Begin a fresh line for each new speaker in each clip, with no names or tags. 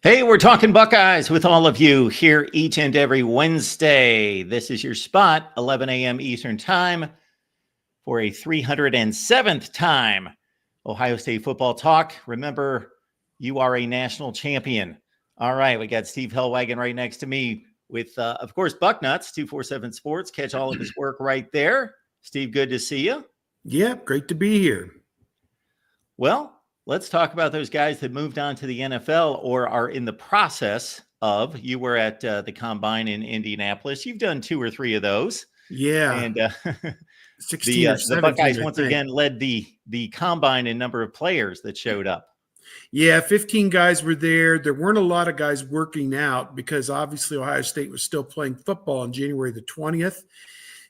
Hey, we're talking Buckeyes with all of you here each and every Wednesday. This is your spot, 11 a.m. Eastern Time, for a 307th time Ohio State football talk. Remember, you are a national champion. All right, we got Steve Hellwagon right next to me with, of course, Bucknuts, 247 Sports. Catch all of his work right there. Steve, good to see you.
Yeah, great to be here.
Well, let's talk about those guys that moved on to the NFL or are in the process of. You were at the Combine in Indianapolis. You've done 2 or 3 of those.
Yeah.
And
16 or 17,
the Buckeyes once again led the Combine in number of players that showed up.
Yeah, 15 guys were there. There weren't a lot of guys working out because obviously Ohio State was still playing football on January the 20th.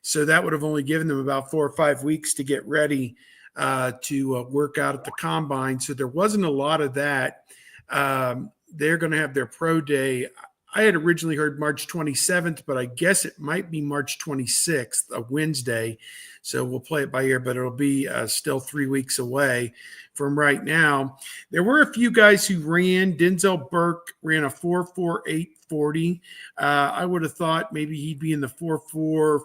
So that would have only given them about 4 or 5 weeks to get ready to work out at the Combine. So there wasn't a lot of that. They're going to have their pro day. I had originally heard March 27th, but I guess it might be March 26th, a Wednesday. So we'll play it by ear, but it'll be still 3 weeks away from right now. There were a few guys who ran. Denzel Burke ran a 4.4840. I would have thought maybe he'd be in the 4.44,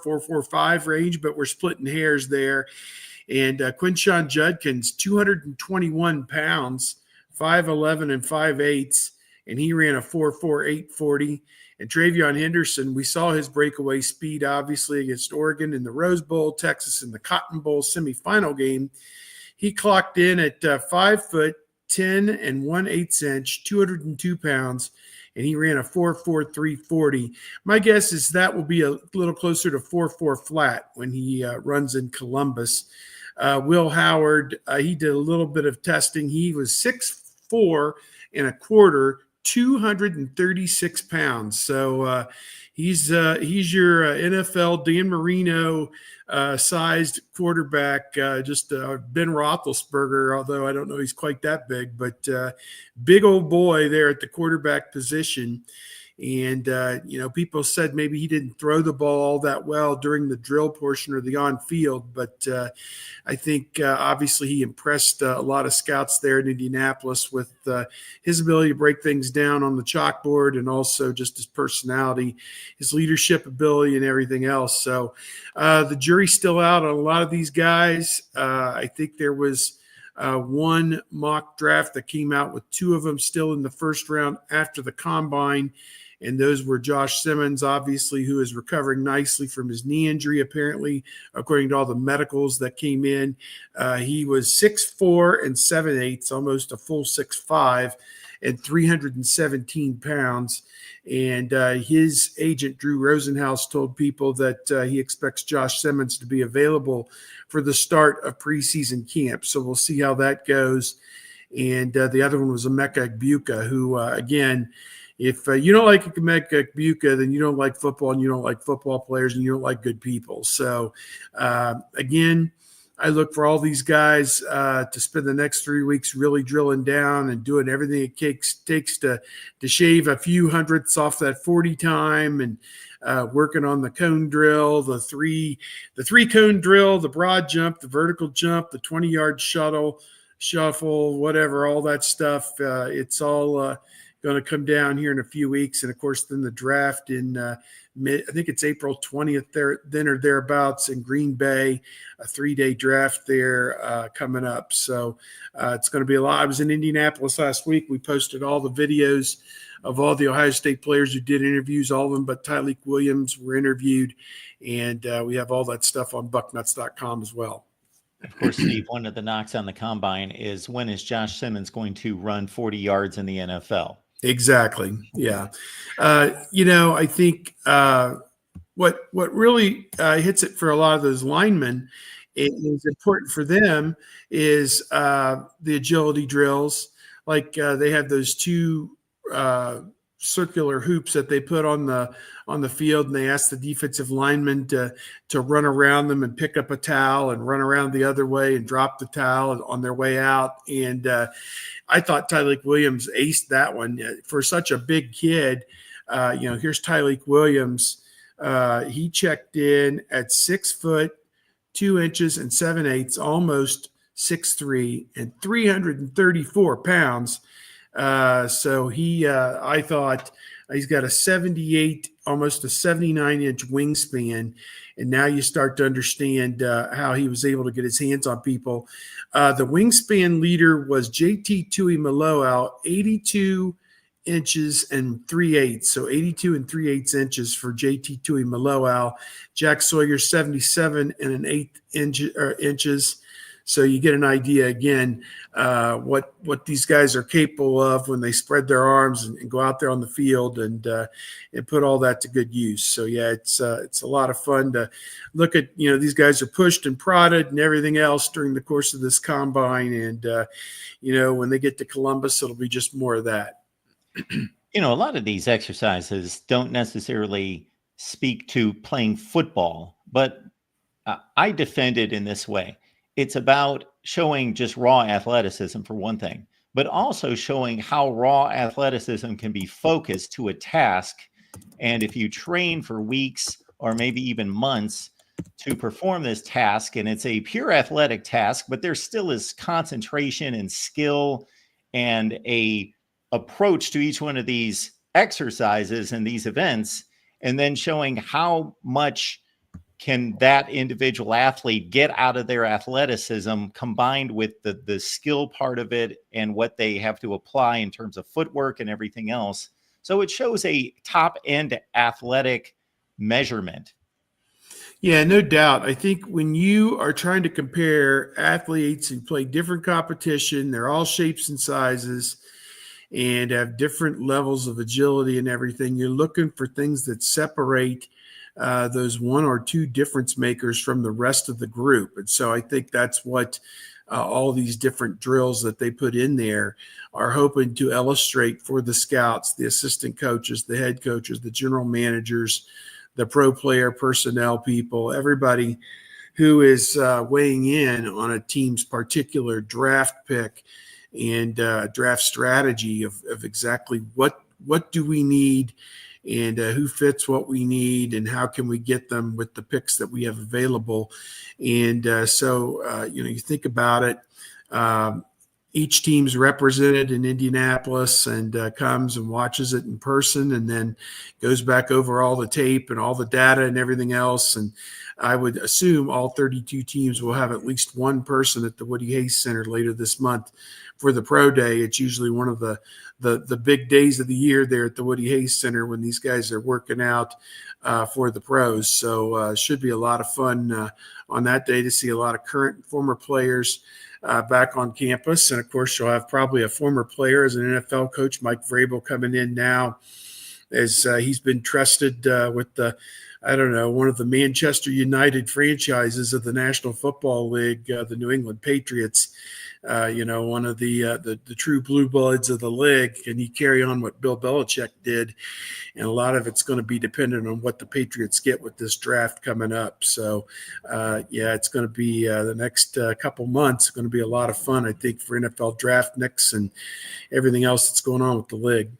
4.45 range, but we're splitting hairs there. And Quinshon Judkins, 221 pounds, 5'11 and 5/8, and he ran a 4.4840. And Travion Henderson, we saw his breakaway speed, obviously, against Oregon in the Rose Bowl, Texas in the Cotton Bowl semifinal game. He clocked in at 5'10 and 1/8", 202 pounds, and he ran a 4.4340. My guess is that will be a little closer to 4.4 flat when he runs in Columbus. Will Howard, he did a little bit of testing. He was 6'4 and a quarter, 236 pounds. So he's your NFL Dan Marino sized quarterback, just Ben Roethlisberger, although I don't know he's quite that big, but big old boy there at the quarterback position. And, people said maybe he didn't throw the ball all that well during the drill portion or the on-field, but I think obviously he impressed a lot of scouts there in Indianapolis with his ability to break things down on the chalkboard and also just his personality, his leadership ability, and everything else. So the jury's still out on a lot of these guys. I think there was one mock draft that came out with 2 of them still in the first round after the Combine. And those were Josh Simmons, obviously, who is recovering nicely from his knee injury, apparently, according to all the medicals that came in. He was 6'4 and 7/8, almost a full 6'5", and 317 pounds. And his agent, Drew Rosenhaus, told people that he expects Josh Simmons to be available for the start of preseason camp. So we'll see how that goes. And the other one was Emeka Egbuka, who, again, if you don't like Emeka Egbuka, then you don't like football, and you don't like football players, and you don't like good people. So, again, I look for all these guys to spend the next 3 weeks really drilling down and doing everything it takes to shave a few hundredths off that 40 time and working on the cone drill, the three cone drill, the broad jump, the vertical jump, the 20-yard shuffle, whatever, all that stuff. It's all going to come down here in a few weeks. And, of course, then the draft in I think it's April 20th then or thereabouts in Green Bay, a 3-day draft there coming up. So it's going to be a lot. I was in Indianapolis last week. We posted all the videos of all the Ohio State players who did interviews, all of them but Tyleik Williams were interviewed. And we have all that stuff on bucknuts.com as well.
Of course, Steve, one of the knocks on the Combine is when is Josh Simmons going to run 40 yards in the NFL?
Exactly. Yeah. I think what really hits it for a lot of those linemen is important for them is the agility drills. Like they have those 2 circular hoops that they put on the field, and they ask the defensive linemen to run around them and pick up a towel and run around the other way and drop the towel on their way out. And I thought Tyleik Williams aced that one for such a big kid. Here's Tyleik Williams. He checked in at 6 foot 2 inches and 7/8, almost 6'3", and 334 pounds. So I thought he's got a 78, almost a 79-inch wingspan. And now you start to understand how he was able to get his hands on people. The wingspan leader was JT Tuimoloau, 82 inches and 3/8. So 82 and 3/8 inches for JT Tuimoloau. Jack Sawyer, 77 and an eighth inches. So you get an idea again what these guys are capable of when they spread their arms and go out there on the field and put all that to good use. So yeah, it's a lot of fun to look at. These guys are pushed and prodded and everything else during the course of this combine, and when they get to Columbus, it'll be just more of that.
A lot of these exercises don't necessarily speak to playing football, but I defend it in this way. It's about showing just raw athleticism for one thing, but also showing how raw athleticism can be focused to a task. And if you train for weeks or maybe even months to perform this task, and it's a pure athletic task, but there still is concentration and skill and a approach to each one of these exercises and these events, and then showing how much can that individual athlete get out of their athleticism combined with the skill part of it and what they have to apply in terms of footwork and everything else. So it shows a top end athletic measurement.
Yeah, no doubt. I think when you are trying to compare athletes who play different competition, they're all shapes and sizes and have different levels of agility and everything, you're looking for things that separate those one or two difference makers from the rest of the group. And so I think that's what all these different drills that they put in there are hoping to illustrate for the scouts, the assistant coaches, the head coaches, the general managers, the pro player personnel people, everybody who is weighing in on a team's particular draft pick and draft strategy of exactly what do we need and who fits what we need and how can we get them with the picks that we have available. And so you think about it, each team's represented in Indianapolis and comes and watches it in person and then goes back over all the tape and all the data and everything else. And I would assume all 32 teams will have at least one person at the Woody Hayes Center later this month for the pro day. It's usually one of the big days of the year there at the Woody Hayes Center when these guys are working out for the pros. So should be a lot of fun on that day to see a lot of current and former players back on campus. And of course, you'll have probably a former player as an NFL coach, Mike Vrabel, coming in now as he's been trusted with one of the Manchester United franchises of the National Football League, the New England Patriots. One of the true blue bloods of the league. Can he carry on what Bill Belichick did? And a lot of it's going to be dependent on what the Patriots get with this draft coming up. So, it's going to be the next couple months. Going to be a lot of fun, I think, for NFL draft nicks and everything else that's going on with the league.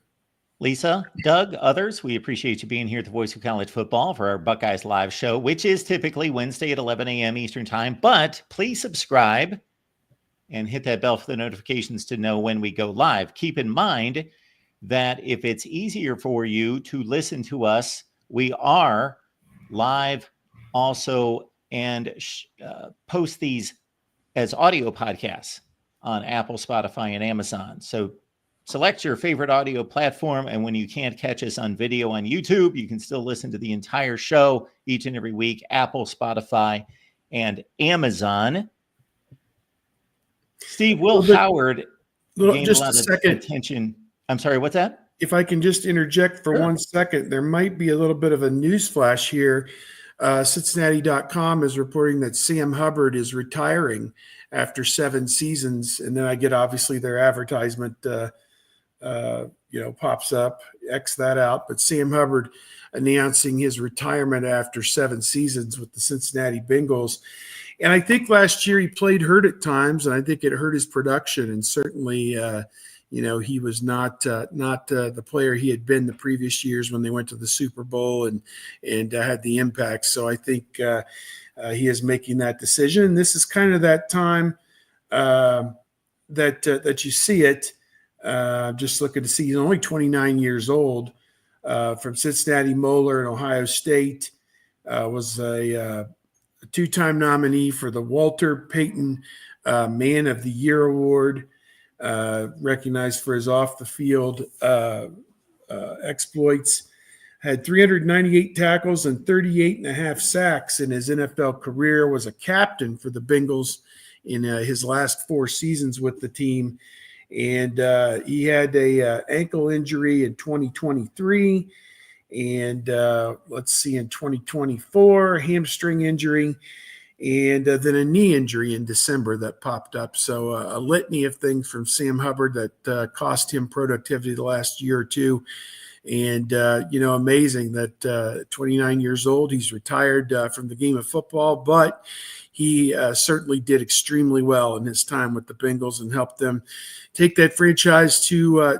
Lisa, Doug, others, we appreciate you being here at the Voice of College Football for our Buckeyes live show, which is typically Wednesday at 11 a.m. Eastern time. But please subscribe and hit that bell for the notifications to know when we go live. Keep in mind that if it's easier for you to listen to us, we are live also and post these as audio podcasts on Apple, Spotify, and Amazon. So select your favorite audio platform, and when you can't catch us on video on YouTube, you can still listen to the entire show each and every week, Apple, Spotify, and Amazon. Steve, Will Howard gained a lot of attention. I'm sorry, what's that?
If I can just interject for 1 second, there might be a little bit of a news flash here. Cincinnati.com is reporting that Sam Hubbard is retiring after 7 seasons. And then I get obviously their advertisement, pops up, X that out. But Sam Hubbard announcing his retirement after 7 seasons with the Cincinnati Bengals. And I think last year he played hurt at times, and I think it hurt his production. And certainly, he was not the player he had been the previous years when they went to the Super Bowl and had the impact. So I think he is making that decision. And this is kind of that time that you see it. Just looking to see, he's only 29 years old, from Cincinnati Moeller and Ohio State. Was a two-time nominee for the Walter Payton Man of the Year Award, recognized for his off-the-field exploits. Had 398 tackles and 38 and a half sacks in his NFL career, was a captain for the Bengals in his last 4 seasons with the team. And he had a ankle injury in 2023. And let's see, in 2024, hamstring injury, and then a knee injury in December that popped up. So a litany of things from Sam Hubbard that cost him productivity the last year or two. And, amazing that 29 years old, he's retired from the game of football, but he certainly did extremely well in his time with the Bengals and helped them take that franchise to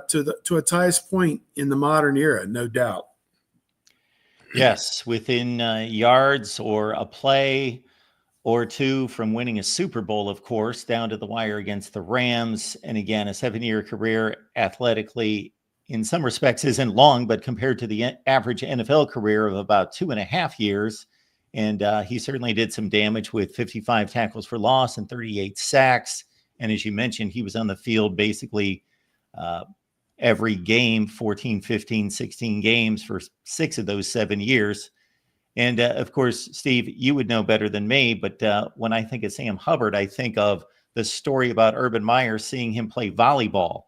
its highest point in the modern era, no doubt.
Yes, within yards or a play or two from winning a Super Bowl, of course, down to the wire against the Rams. And again, a 7-year career athletically, in some respects, isn't long, but compared to the average NFL career of about 2.5 years. And he certainly did some damage with 55 tackles for loss and 38 sacks. And as you mentioned, he was on the field basically every game, 14, 15, 16 games for 6 of those 7 years. And of course, Steve, you would know better than me, but when I think of Sam Hubbard, I think of the story about Urban Meyer seeing him play volleyball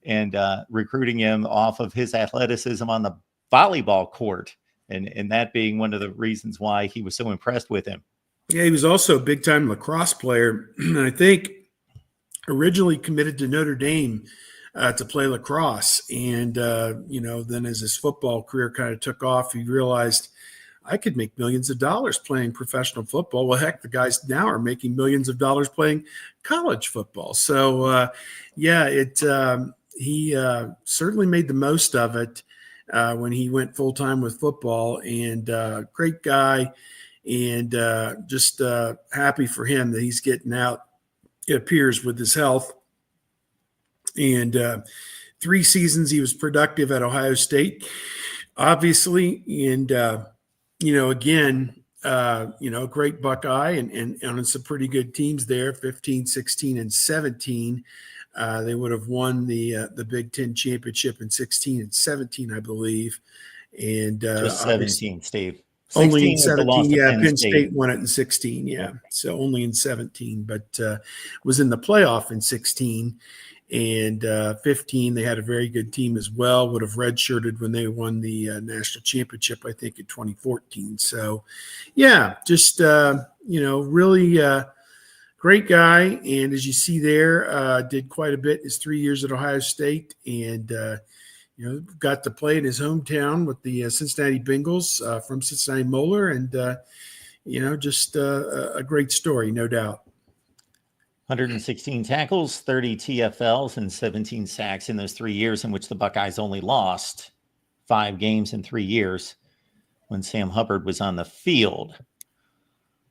and recruiting him off of his athleticism on the volleyball court. And that being one of the reasons why he was so impressed with him.
Yeah, he was also a big-time lacrosse player. And I think originally committed to Notre Dame to play lacrosse. And, then as his football career kind of took off, he realized, I could make millions of dollars playing professional football. Well, heck, the guys now are making millions of dollars playing college football. So, he certainly made the most of it when he went full-time with football, and great guy, and just happy for him that he's getting out, it appears, with his health. And 3 seasons he was productive at Ohio State, obviously, and great Buckeye and on some pretty good teams there, 15, 16, and 17. They would have won the Big Ten championship in 16 and 17, I believe. And
just 17, Steve.
Only in 17, yeah. Penn State won it in 16, yeah. So only in 17, but was in the playoff in 16. And 15, they had a very good team as well, would have redshirted when they won the national championship, I think, in 2014. So, yeah, just, really great guy. And as you see there, did quite a bit his 3 years at Ohio State, and, got to play in his hometown with the Cincinnati Bengals from Cincinnati Moeller. And, just a great story, no doubt.
116 tackles, 30 TFLs, and 17 sacks in those 3 years in which the Buckeyes only lost 5 games in 3 years when Sam Hubbard was on the field.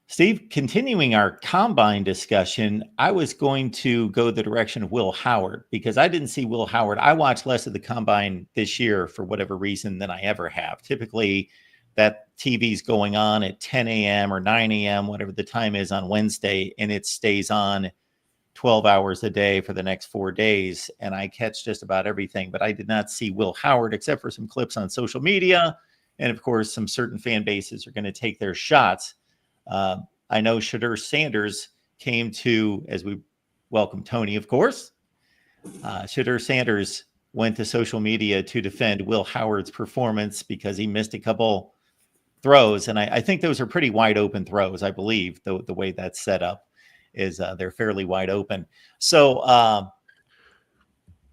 Steve, continuing our combine discussion, I was going to go the direction of Will Howard because I didn't see Will Howard. I watched less of the combine this year for whatever reason than I ever have. Typically, that TV's going on at 10 a.m. or 9 a.m., whatever the time is on Wednesday, and it stays on 12 hours a day for the next 4 days, and I catch just about everything. But I did not see Will Howard except for some clips on social media, and of course, some certain fan bases are going to take their shots. I know Shedeur Sanders came to, as we welcome Tony, of course. Shedeur Sanders went to social media to defend Will Howard's performance because he missed a couple throws, and I think those are pretty wide open throws. I believe the way that's set up is they're fairly wide open. So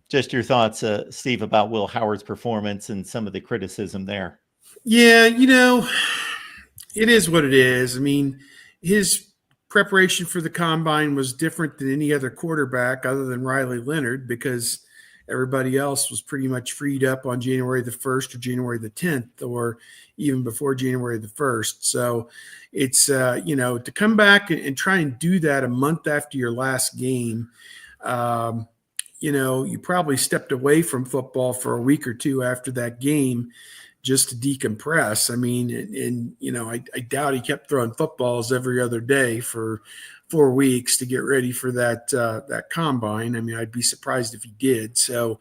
just your thoughts, Steve, about Will Howard's performance and some of the criticism there.
Yeah, it is what it is. I mean, his preparation for the combine was different than any other quarterback other than Riley Leonard because everybody else was pretty much freed up on January the 1st or January the 10th or even before January the 1st. So it's, to come back and try and do that a month after your last game, you probably stepped away from football for a week or two after that game just to decompress. I mean, I doubt he kept throwing footballs every other day for 4 weeks to get ready for that combine. I mean, I'd be surprised if he did. So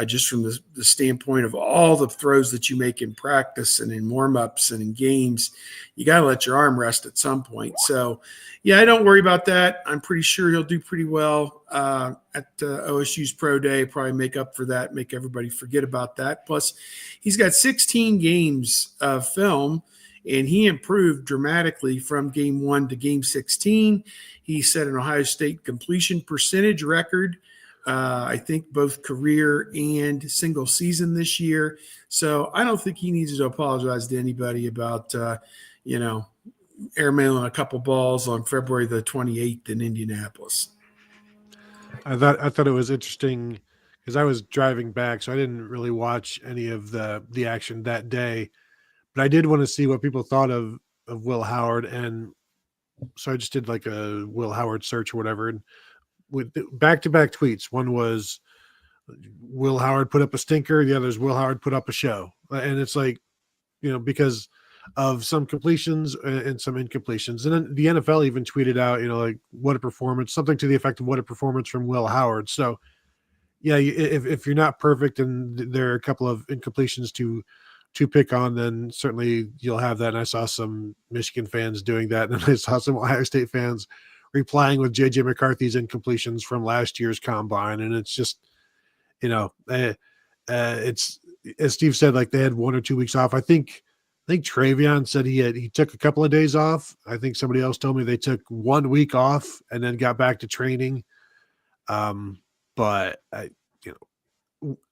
just from the standpoint of all the throws that you make in practice and in warm-ups and in games, you got to let your arm rest at some point. So, yeah, I don't worry about that. I'm pretty sure he'll do pretty well at OSU's Pro Day, probably make up for that, make everybody forget about that. Plus, he's got 16 games of film, and he improved dramatically from game 1 to game 16. He set an Ohio State completion percentage record, I think both career and single season this year. So I don't think he needs to apologize to anybody about, airmailing a couple balls on February the 28th in Indianapolis.
I thought it was interesting because I was driving back, so I didn't really watch any of the action that day. But I did want to see what people thought of Will Howard, and so I just did like a Will Howard search or whatever. And with back-to-back tweets, one was Will Howard put up a stinker, the other is Will Howard put up a show, and it's like, because of some completions and some incompletions. And then the NFL even tweeted out, like, what a performance, something to the effect of what a performance from Will Howard. So yeah, if you're not perfect and there are a couple of incompletions to pick on, then certainly you'll have that. And I saw some Michigan fans doing that. And I saw some Ohio State fans replying with JJ McCarthy's incompletions from last year's combine. And it's just, it's, as Steve said, like they had 1 or 2 weeks off. I think Travion said he took a couple of days off. I think somebody else told me they took 1 week off and then got back to training. But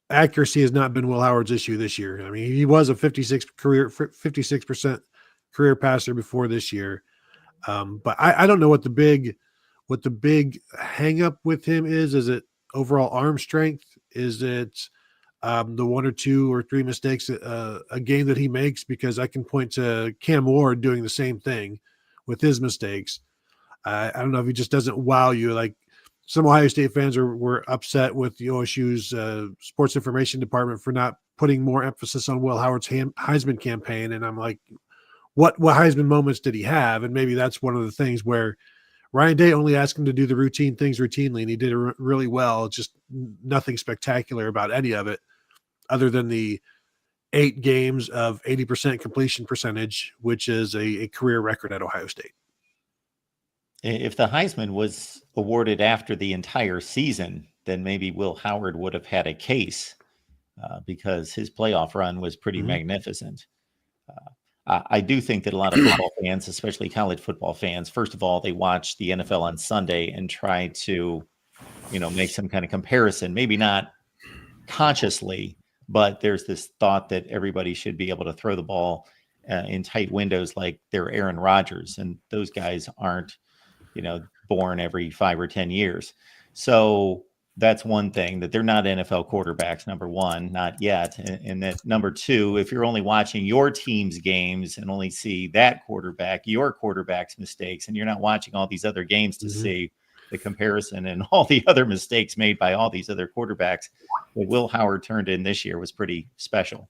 accuracy has not been Will Howard's issue this year. I mean, he was a 56% career passer before this year. But I don't know what the big hang up with him is. Is it overall arm strength? Is it the 1 or 2 or 3 mistakes a game that he makes? Because I can point to Cam Ward doing the same thing with his mistakes. I don't know if he just doesn't wow you. Like some Ohio State fans were upset with the OSU's sports information department for not putting more emphasis on Will Howard's Heisman campaign. And I'm like, what Heisman moments did he have? And maybe that's one of the things where Ryan Day only asked him to do the routine things routinely, and he did it really well. Just nothing spectacular about any of it, other than the 8 games of 80% completion percentage, which is a career record at Ohio State.
If the Heisman was awarded after the entire season, then maybe Will Howard would have had a case because his playoff run was pretty magnificent. I do think that a lot of football fans, especially college football fans, first of all, they watch the NFL on Sunday and try to, make some kind of comparison, maybe not consciously, but there's this thought that everybody should be able to throw the ball in tight windows like they're Aaron Rodgers, and those guys aren't, born every 5 or 10 years. So that's one thing, that they're not NFL quarterbacks, number one, not yet. And that number two, if you're only watching your team's games and only see that quarterback, your quarterback's mistakes, and you're not watching all these other games to see the comparison and all the other mistakes made by all these other quarterbacks, what Will Howard turned in this year was pretty special.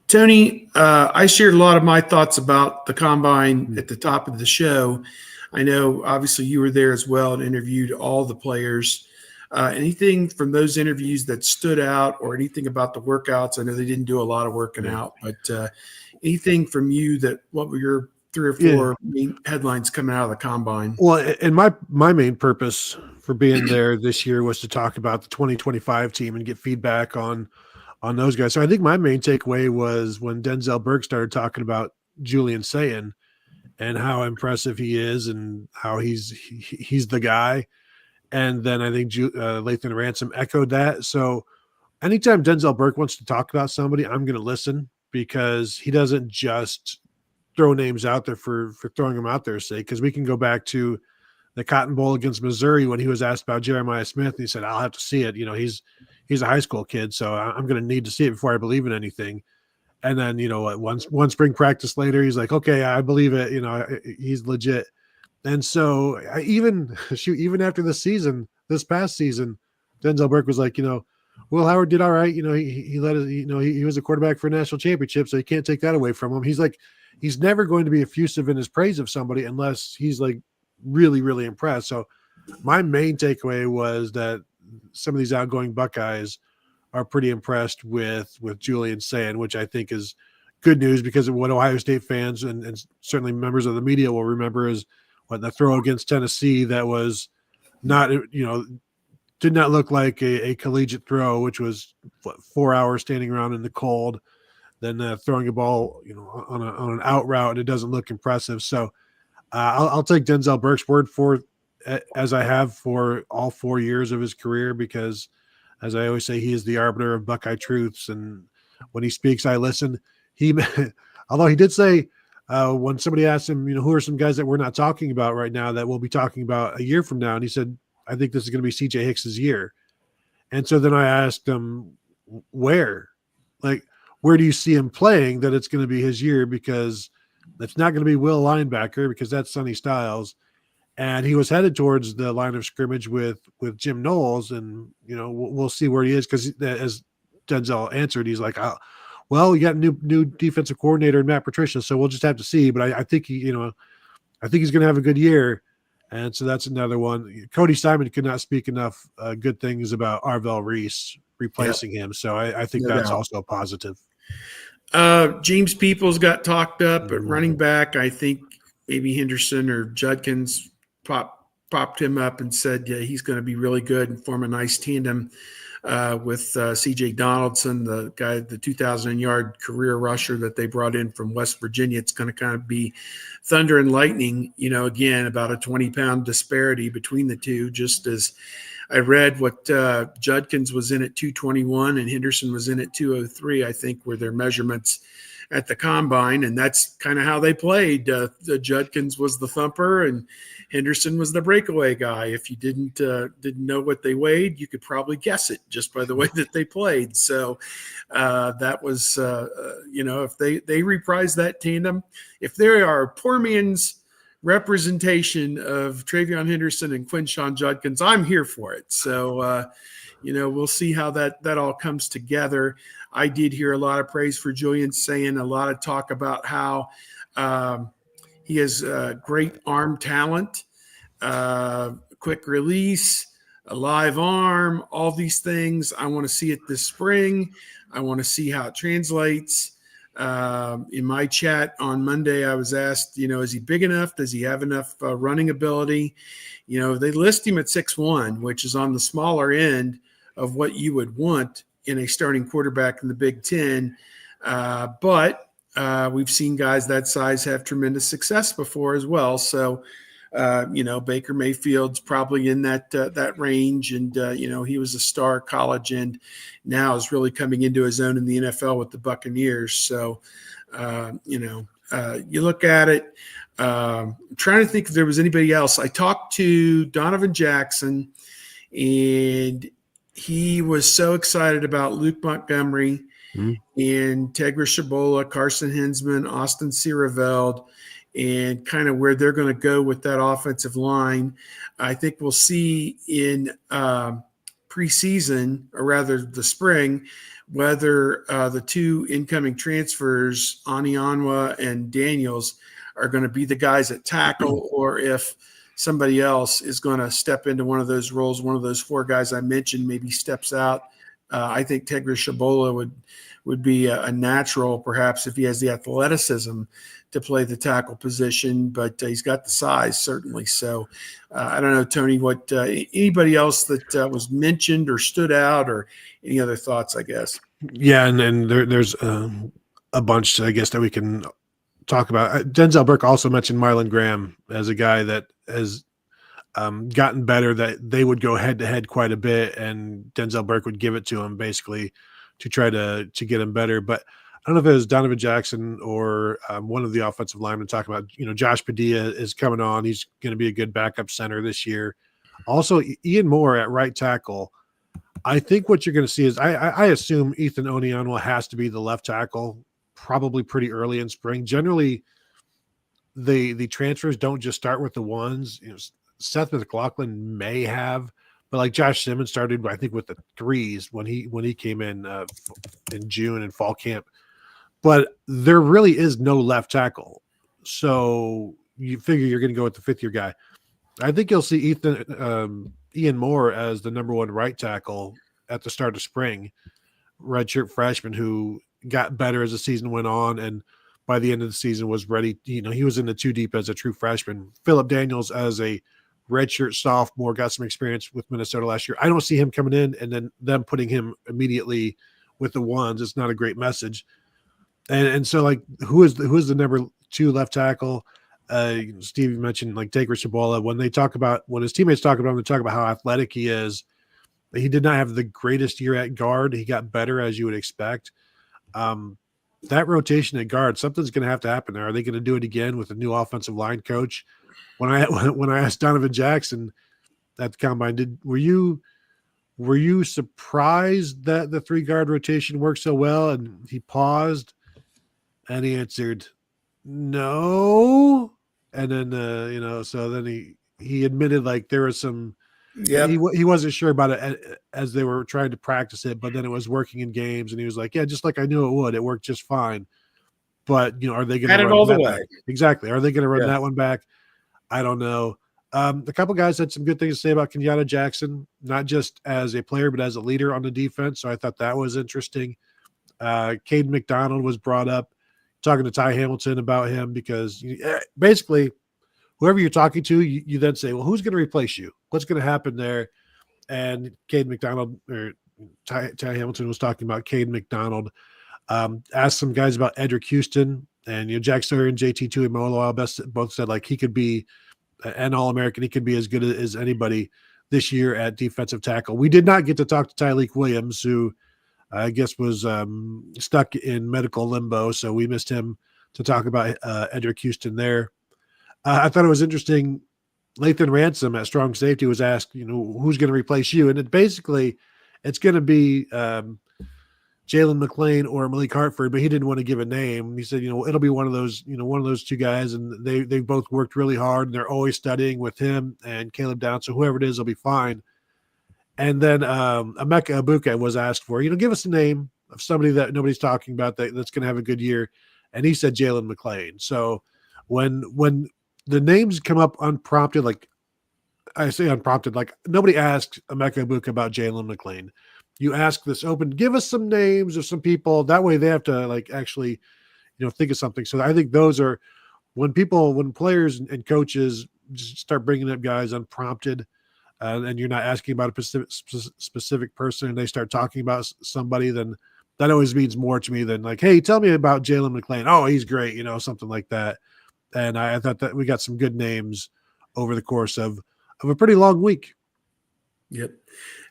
Tony, I shared a lot of my thoughts about the combine at the top of the show. I know, obviously, you were there as well and interviewed all the players. Anything from those interviews that stood out, or anything about the workouts? I know they didn't do a lot of working out, but anything from you what were your 3 or 4 main headlines coming out of the combine?
Well, and my main purpose for being there this year was to talk about the 2025 team and get feedback on those guys. So I think my main takeaway was when Denzel Burke started talking about Julian Sayin and how impressive he is and how he's the guy. And then I think Lathan Ransom echoed that. So anytime Denzel Burke wants to talk about somebody, I'm going to listen, because he doesn't just throw names out there for throwing them out there, because we can go back to the Cotton Bowl against Missouri when he was asked about Jeremiah Smith, and he said, I'll have to see it. He's a high school kid, so I'm going to need to see it before I believe in anything. And then, one spring practice later, he's like, okay, I believe it. He's legit. And so even after the season, this past season, Denzel Burke was like, Will Howard did all right. He led it, he was a quarterback for a national championship, so you can't take that away from him. He's like, he's never going to be effusive in his praise of somebody unless he's like really, really impressed. So my main takeaway was that some of these outgoing Buckeyes are pretty impressed with Julian Sand, which I think is good news because of what Ohio State fans and certainly members of the media will remember is what the throw against Tennessee that was not, did not look like a collegiate throw, which was 4 hours standing around in the cold, then throwing a ball, on an out route, and it doesn't look impressive. So I'll take Denzel Burke's word for it, as I have for all 4 years of his career, because as I always say, he is the arbiter of Buckeye truths. And when he speaks, I listen. Although he did say when somebody asked him, who are some guys that we're not talking about right now that we'll be talking about a year from now? And he said, I think this is going to be CJ Hicks's year. And so then I asked him, where do you see him playing that it's going to be his year? Because it's not going to be Will linebacker because that's Sonny Styles. And he was headed towards the line of scrimmage with Jim Knowles. And, we'll see where he is. Cause as Denzel answered, he's like, well, you got a new defensive coordinator in Matt Patricia. So we'll just have to see. But I think I think he's going to have a good year. And so that's another one. Cody Simon could not speak enough good things about Arvell Reese replacing him. So I think that's also a positive.
James Peoples got talked up at running back. I think maybe Henderson or Judkins popped him up and said he's going to be really good and form a nice tandem with C.J. Donaldson, the guy, the 2,000-yard career rusher that they brought in from West Virginia. It's going to kind of be thunder and lightning, again, about a 20-pound disparity between the two, just as I read what Judkins was in at 221 and Henderson was in at 203, I think, were their measurements at the combine. And that's kind of how they played. The Judkins was the thumper and Henderson was the breakaway guy. If you didn't know what they weighed, you could probably guess it just by the way that they played. So that was, if they reprise that tandem, if they are a poor man's representation of Travion Henderson and Quinshawn Judkins, I'm here for it. So, we'll see how that all comes together. I did hear a lot of praise for Julian Sand, a lot of talk about how he has great arm talent, quick release, a live arm, all these things. I want to see it this spring. I want to see how it translates. In my chat on Monday, I was asked, is he big enough? Does he have enough running ability? They list him at 6'1", which is on the smaller end of what you would want in a starting quarterback in the Big Ten. But we've seen guys that size have tremendous success before as well. So, Baker Mayfield's probably in that range. And, he was a star college and now is really coming into his own in the NFL with the Buccaneers. So, you look at it, I'm trying to think if there was anybody else. I talked to Donovan Jackson and he was so excited about Luke Montgomery and Tegra Shabola, Carson Hinsman, Austin Sierreveld, and kind of where they're going to go with that offensive line. I think we'll see in preseason, or rather the spring, whether the two incoming transfers, Anianwa and Daniels, are going to be the guys at tackle, or if somebody else is going to step into one of those roles. One of those four guys I mentioned maybe steps out. I think Tegra Shabola would be a natural, perhaps, if he has the athleticism to play the tackle position, but he's got the size, certainly. So I don't know, Tony, what anybody else that was mentioned or stood out, or any other thoughts, I guess?
Yeah, and there's a bunch, I guess, that we can talk about. Denzel Burke also mentioned Marlon Graham as a guy that has gotten better, that they would go head-to-head quite a bit, and Denzel Burke would give it to him basically to try to get him better. But I don't know if it was Donovan Jackson or one of the offensive linemen talking about, Josh Padilla is coming on. He's going to be a good backup center this year. Also, Ian Moore at right tackle. I think what you're going to see is I assume Ethan Onianwa has to be the left tackle probably pretty early in spring. Generally, the transfers don't just start with the ones. Seth McLaughlin may have, But like Josh Simmons started, I think, with the threes when he came in June and fall camp. But there really is no left tackle, so you figure you're going to go with the fifth year guy. I think you'll see Ian Moore as the number one right tackle at the start of spring, redshirt freshman who got better as the season went on, and by the end of the season was ready. He was in the two deep as a true freshman. Phillip Daniels as a redshirt sophomore got some experience with Minnesota last year. I don't see him coming in and then them putting him immediately with the ones. It's not a great message. And so like who is the number two left tackle? Steve mentioned like Taker Cibola. When his teammates talk about him, they talk about how athletic he is. He did not have the greatest year at guard. He got better as you would expect. That rotation at guard, something's going to have to happen there. Are they going to do it again with a new offensive line coach? When I asked Donovan Jackson at the combine, were you surprised that the 3-guard rotation worked so well? And he paused and he answered, no. And then so then he admitted like there was some. Yeah, he wasn't sure about it as they were trying to practice it, but then it was working in games, and he was like, "Yeah, just like I knew it would. It worked just fine." But are they going to run
all
that
the way?
Back? Exactly. Are they going to run that one back? I don't know. A couple guys had some good things to say about Kenyatta Jackson, not just as a player, but as a leader on the defense. So I thought that was interesting. Caden McDonald was brought up, talking to Ty Hamilton about him because basically whoever you're talking to, you then say, well, who's going to replace you? What's going to happen there? And Caden McDonald or Ty Hamilton was talking about Caden McDonald. Asked some guys about Edric Houston and Jack Sawyer and JT Tuimoloau both said like he could be an All-American. He could be as good as anybody this year at defensive tackle. We did not get to talk to Tyleek Williams, who I guess was stuck in medical limbo, so we missed him to talk about Edric Houston there. I thought it was interesting. Lathan Ransom at strong safety was asked, who's going to replace you? And it's going to be Jalen McClain or Malik Hartford, but he didn't want to give a name. He said, it'll be one of those two guys. And they both worked really hard and they're always studying with him and Caleb Down. So whoever it is, will be fine. And then Emeka Abuka was asked for, give us a name of somebody that nobody's talking about that's going to have a good year. And he said Jalen McClain. So when the names come up unprompted, like I say unprompted, like nobody asked Emeka Abuka about Jalen McClain. You ask this open, give us some names of some people. That way they have to like actually, think of something. So I think those are when players and coaches just start bringing up guys unprompted and you're not asking about a specific person and they start talking about somebody, then that always means more to me than like, hey, tell me about Jalen McClain. Oh, he's great. Something like that. And I thought that we got some good names over the course of a pretty long week.
Yep.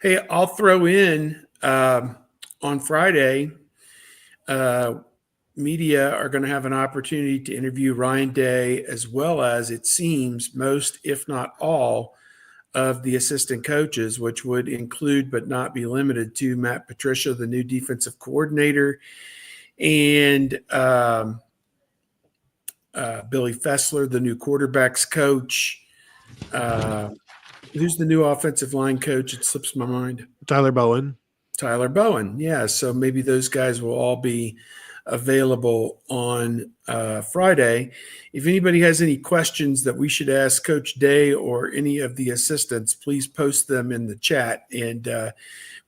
Hey, I'll throw in on Friday, media are going to have an opportunity to interview Ryan Day, as well as it seems most, if not all, of the assistant coaches, which would include but not be limited to Matt Patricia, the new defensive coordinator, and Billy Fessler, the new quarterbacks coach. Who's the new offensive line coach? It slips my mind.
Tyler Bowen.
Yeah. So maybe those guys will all be available on Friday. If anybody has any questions that we should ask Coach Day or any of the assistants, please post them in the chat, and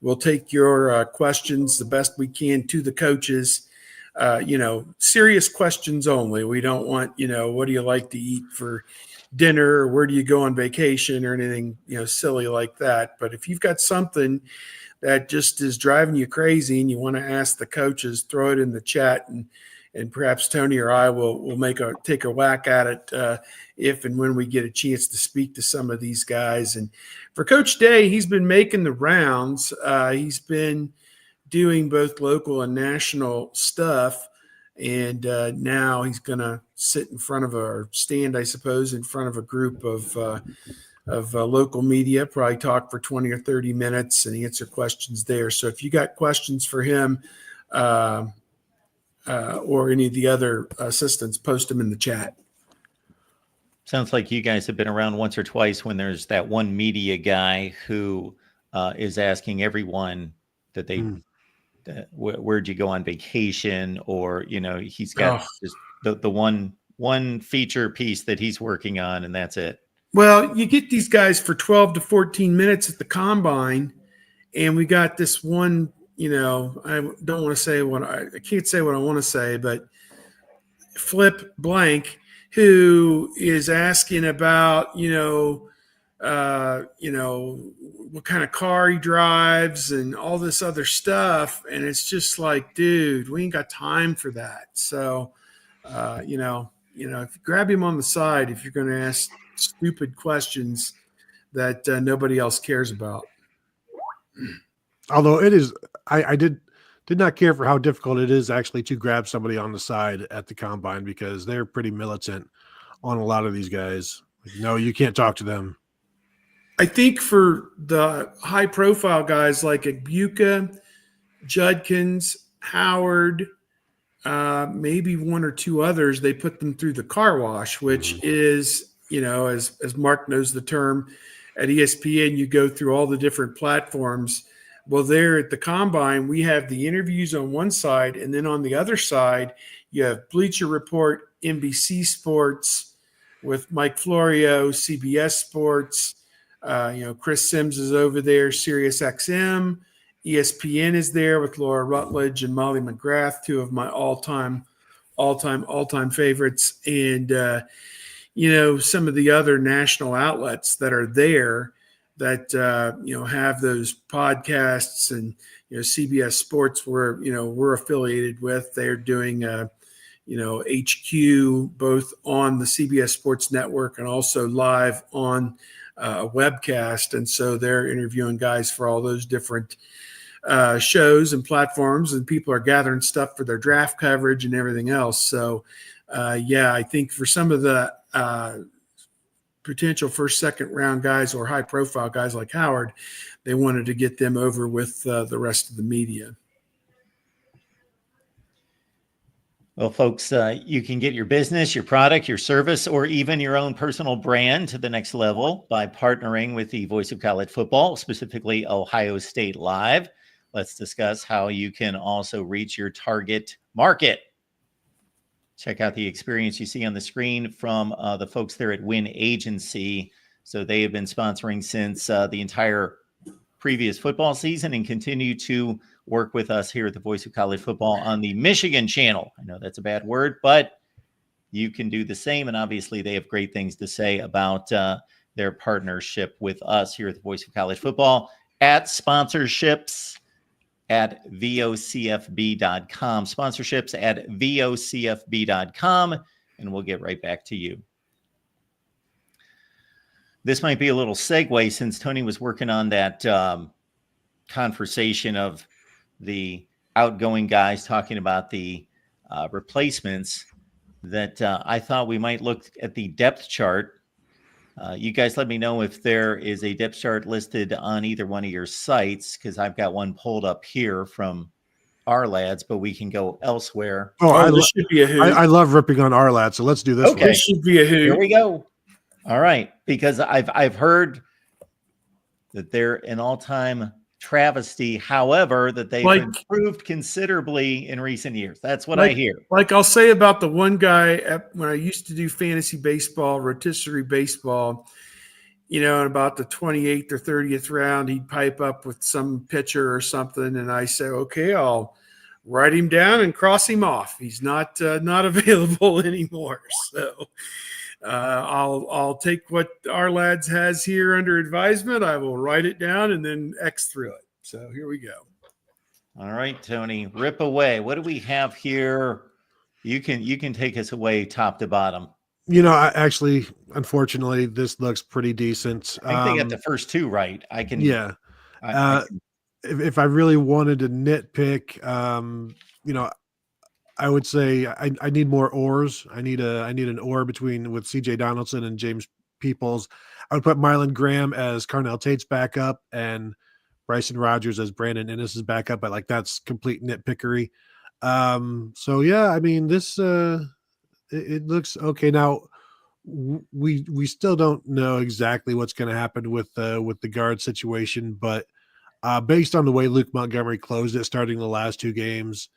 we'll take your questions the best we can to the coaches. Serious questions only. We don't want, what do you like to eat for dinner, or where do you go on vacation, or anything, silly like that. But if you've got something that just is driving you crazy and you want to ask the coaches, throw it in the chat, and perhaps Tony or I will take a whack at it if and when we get a chance to speak to some of these guys. And for Coach Day, he's been making the rounds. He's been doing both local and national stuff. And now he's going to sit in front of or stand, I suppose, in front of a group of local media, probably talk for 20 or 30 minutes and answer questions there. So if you got questions for him or any of the other assistants, post them in the chat.
Sounds like you guys have been around once or twice when there's that one media guy who is asking everyone that they, where'd you go on vacation? Or, he's got just the one feature piece that he's working on, and that's it.
Well, you get these guys for 12 to 14 minutes at the combine, and we got this one, I don't want to say I can't say what I want to say, but Flip Blank, who is asking about, what kind of car he drives and all this other stuff. And it's just like, dude, we ain't got time for that. So, if you grab him on the side, if you're going to ask stupid questions that nobody else cares about.
Although it is, I did not care for how difficult it is actually to grab somebody on the side at the combine, because they're pretty militant on a lot of these guys. Like, no, you can't talk to them.
I think for the high profile guys like Agbuka, Judkins, Howard, maybe one or two others, they put them through the car wash, which is, as Mark knows the term, at ESPN, you go through all the different platforms. Well, there at the combine, we have the interviews on one side, and then on the other side, you have Bleacher Report, NBC Sports with Mike Florio, CBS Sports. Chris Sims is over there, Sirius XM. ESPN is there with Laura Rutledge and Molly McGrath, two of my all-time favorites. And, some of the other national outlets that are there that, have those podcasts, and, CBS Sports we're affiliated with. They're doing, HQ both on the CBS Sports Network and also live on a webcast. And so they're interviewing guys for all those different shows and platforms, and people are gathering stuff for their draft coverage and everything else. So, I think for some of the potential first, second round guys or high profile guys like Howard, they wanted to get them over with the rest of the media.
Well, folks, you can get your business, your product, your service, or even your own personal brand to the next level by partnering with the Voice of College Football, specifically Ohio State Live. Let's discuss how you can also reach your target market. Check out the experience you see on the screen from the folks there at Win Agency. So they have been sponsoring since the entire previous football season and continue to work with us here at the Voice of College Football on the Michigan channel. I know that's a bad word, but you can do the same. And obviously they have great things to say about their partnership with us here at the Voice of College Football at sponsorships at vocfb.com. Sponsorships at vocfb.com. And we'll get right back to you. This might be a little segue, since Tony was working on that conversation of the outgoing guys talking about the replacements, that I thought we might look at the depth chart. You guys let me know if there is a depth chart listed on either one of your sites, because I've got one pulled up here from our lads, but we can go elsewhere.
This should be a hoot.
I love ripping on our lads, so let's do this.
Okay,
one.
This should be a hoot.
Here we go. All right, because I've heard that they're an all-time travesty, however, that they've improved considerably in recent years. That's what I hear.
Like I'll say about the one guy when I used to do fantasy baseball, rotisserie baseball, in about the 28th or 30th round, he'd pipe up with some pitcher or something, and I say, okay, I'll write him down and cross him off. He's not available anymore. So I'll take what our lads has here under advisement. I will write it down and then X through it. So here we go.
All right, Tony, rip away. What do we have here? You can take us away top to bottom.
Unfortunately, this looks pretty decent.
I think they got the first two right. I can.
Yeah. If I really wanted to nitpick, I would say I need more oars. I need an oar with CJ Donaldson and James Peoples. I would put Marlon Graham as Carnell Tate's backup and Bryson Rogers as Brandon Ennis's backup. But that's complete nitpickery. This it looks okay. Now, we still don't know exactly what's going to happen with the guard situation, but based on the way Luke Montgomery closed it, starting the last two games,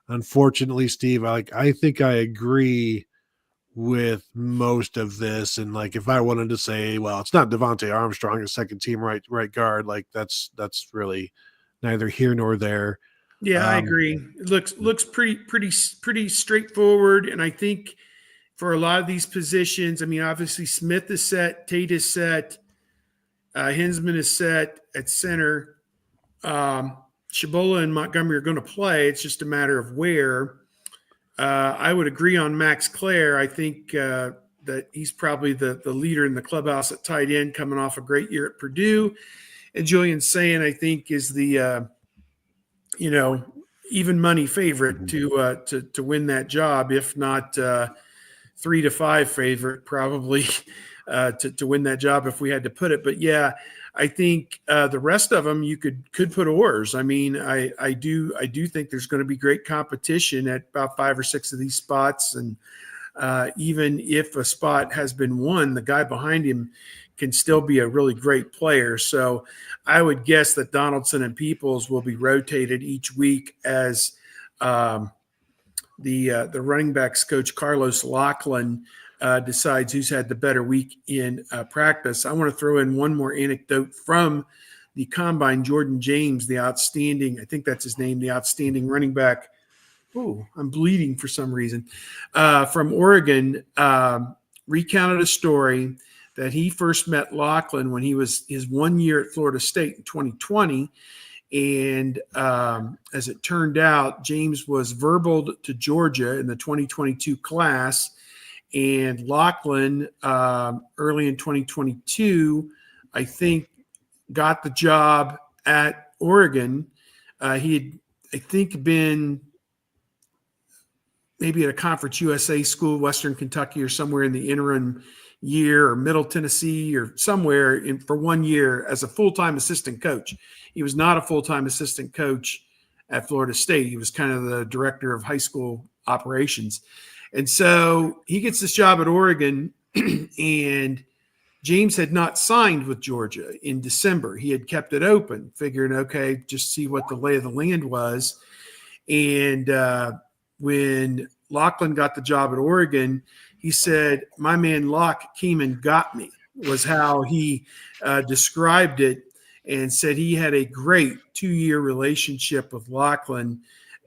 unfortunately, Steve, I think I agree with most of this. And like, if I wanted to say, well, it's not Devontae Armstrong, a second team right guard, like that's really neither here nor there.
Yeah, I agree. It looks pretty straightforward, and I think for a lot of these positions, I mean, obviously Smith is set, Tate is set, Hinsman is set at center. Shabola and Montgomery are going to play. It's just a matter of where. I would agree on Max Clare. I think that he's probably the leader in the clubhouse at tight end, coming off a great year at Purdue. And Julian Sayin, I think, is the even money favorite to win that job, if not 3-5 favorite, probably to win that job if we had to put it. But yeah, I think the rest of them you could put oars. I mean, I do think there's going to be great competition at about 5 or 6 of these spots, and even if a spot has been won, the guy behind him can still be a really great player. So I would guess that Donaldson and Peoples will be rotated each week as the running backs coach Carlos Lachlan decides who's had the better week in practice. I want to throw in one more anecdote from the combine. Jordan James, the outstanding, I think that's his name, the outstanding running back. Oh, I'm bleeding for some reason. From Oregon, recounted a story that he first met Lachlan when he was his 1 year at Florida State in 2020. And as it turned out, James was verbaled to Georgia in the 2022 class. And Lachlan, early in 2022, I think, got the job at Oregon. He had, I think, been maybe at a Conference USA school, Western Kentucky or somewhere in the interim year, or Middle Tennessee or somewhere for 1 year as a full-time assistant coach. He was not a full-time assistant coach at Florida State. He was kind of the director of high school operations. And so he gets this job at Oregon, and James had not signed with Georgia in December. He had kept it open, figuring, okay, just see what the lay of the land was. And when Lachlan got the job at Oregon, he said, my man Locke came and got me, was how he described it, and said he had a great 2-year relationship with Lachlan,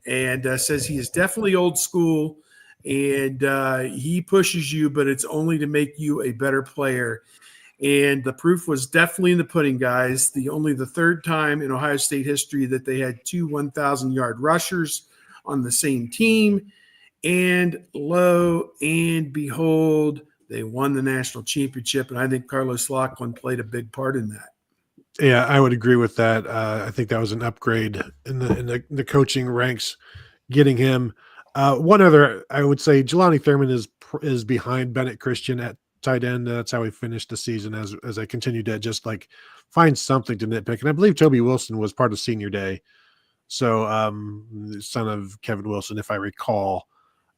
and says he is definitely old school, and he pushes you, but it's only to make you a better player. And the proof was definitely in the pudding, guys. Only the third time in Ohio State history that they had 2 1,000-yard rushers on the same team. And lo and behold, they won the national championship. And I think Carlos Lachlan played a big part in that.
Yeah, I would agree with that. I think that was an upgrade in the coaching ranks, getting him. One other, I would say, Jelani Thurman is behind Bennett Christian at tight end. That's how he finished the season. As I continue to just like find something to nitpick, and I believe Toby Wilson was part of Senior Day, so the son of Kevin Wilson, if I recall.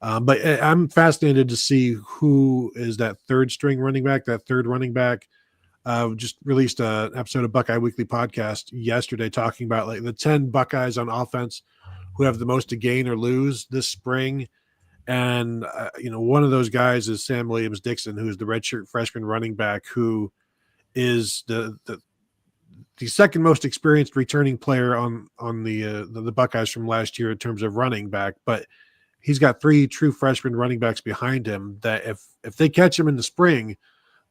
But I'm fascinated to see who is that third running back. Just released an episode of Buckeye Weekly Podcast yesterday talking about like the 10 Buckeyes on offense who have the most to gain or lose this spring. And, one of those guys is Sam Williams-Dixon, who is the redshirt freshman running back, who is the second most experienced returning player on the Buckeyes from last year in terms of running back. But he's got 3 true freshman running backs behind him that if they catch him in the spring,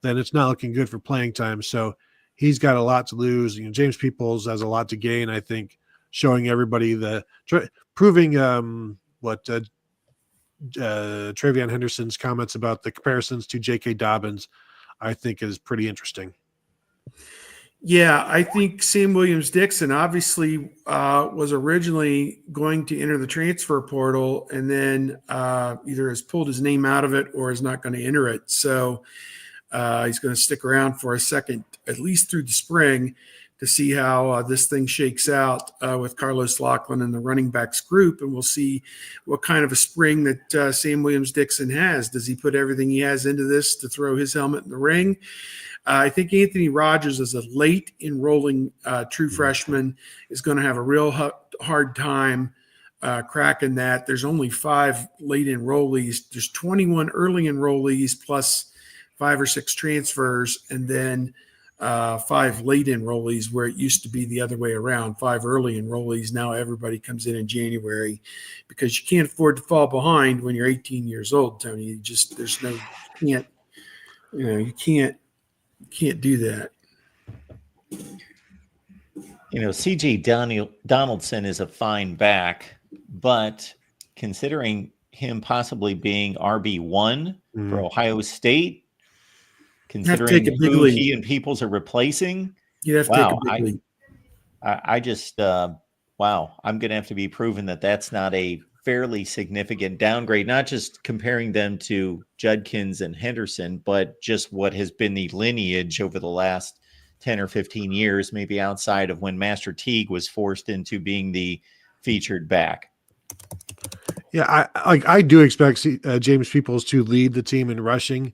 then it's not looking good for playing time. So he's got a lot to lose. James Peoples has a lot to gain, I think, showing everybody proving what Travion Henderson's comments about the comparisons to J.K. Dobbins, I think, is pretty interesting.
Yeah, I think Sam Williams-Dixon obviously was originally going to enter the transfer portal, and then either has pulled his name out of it or is not going to enter it. So he's going to stick around for a second, at least through the spring. to see how this thing shakes out with Carlos Lachlan and the running backs group, and we'll see what kind of a spring that Sam Williams-Dixon has. Does he put everything he has into this to throw his helmet in the ring? I think Anthony Rogers, as a late enrolling true freshman, is going to have a real hard time cracking that. There's only 5 late enrollees. There's 21 early enrollees plus 5 or 6 transfers, and then 5 late enrollees, where it used to be the other way around. 5 early enrollees. Now everybody comes in January, because you can't afford to fall behind when you're 18 years old, Tony. You can't do that.
CJ Donaldson is a fine back, but considering him possibly being RB1 for Ohio State, considering who he and Peoples are replacing,
you'd have to take a big leap.
I just, wow, I'm going to have to be proven that that's not a fairly significant downgrade, not just comparing them to Judkins and Henderson, but just what has been the lineage over the last 10 or 15 years, maybe outside of when Master Teague was forced into being the featured back.
Yeah, I do expect James Peoples to lead the team in rushing.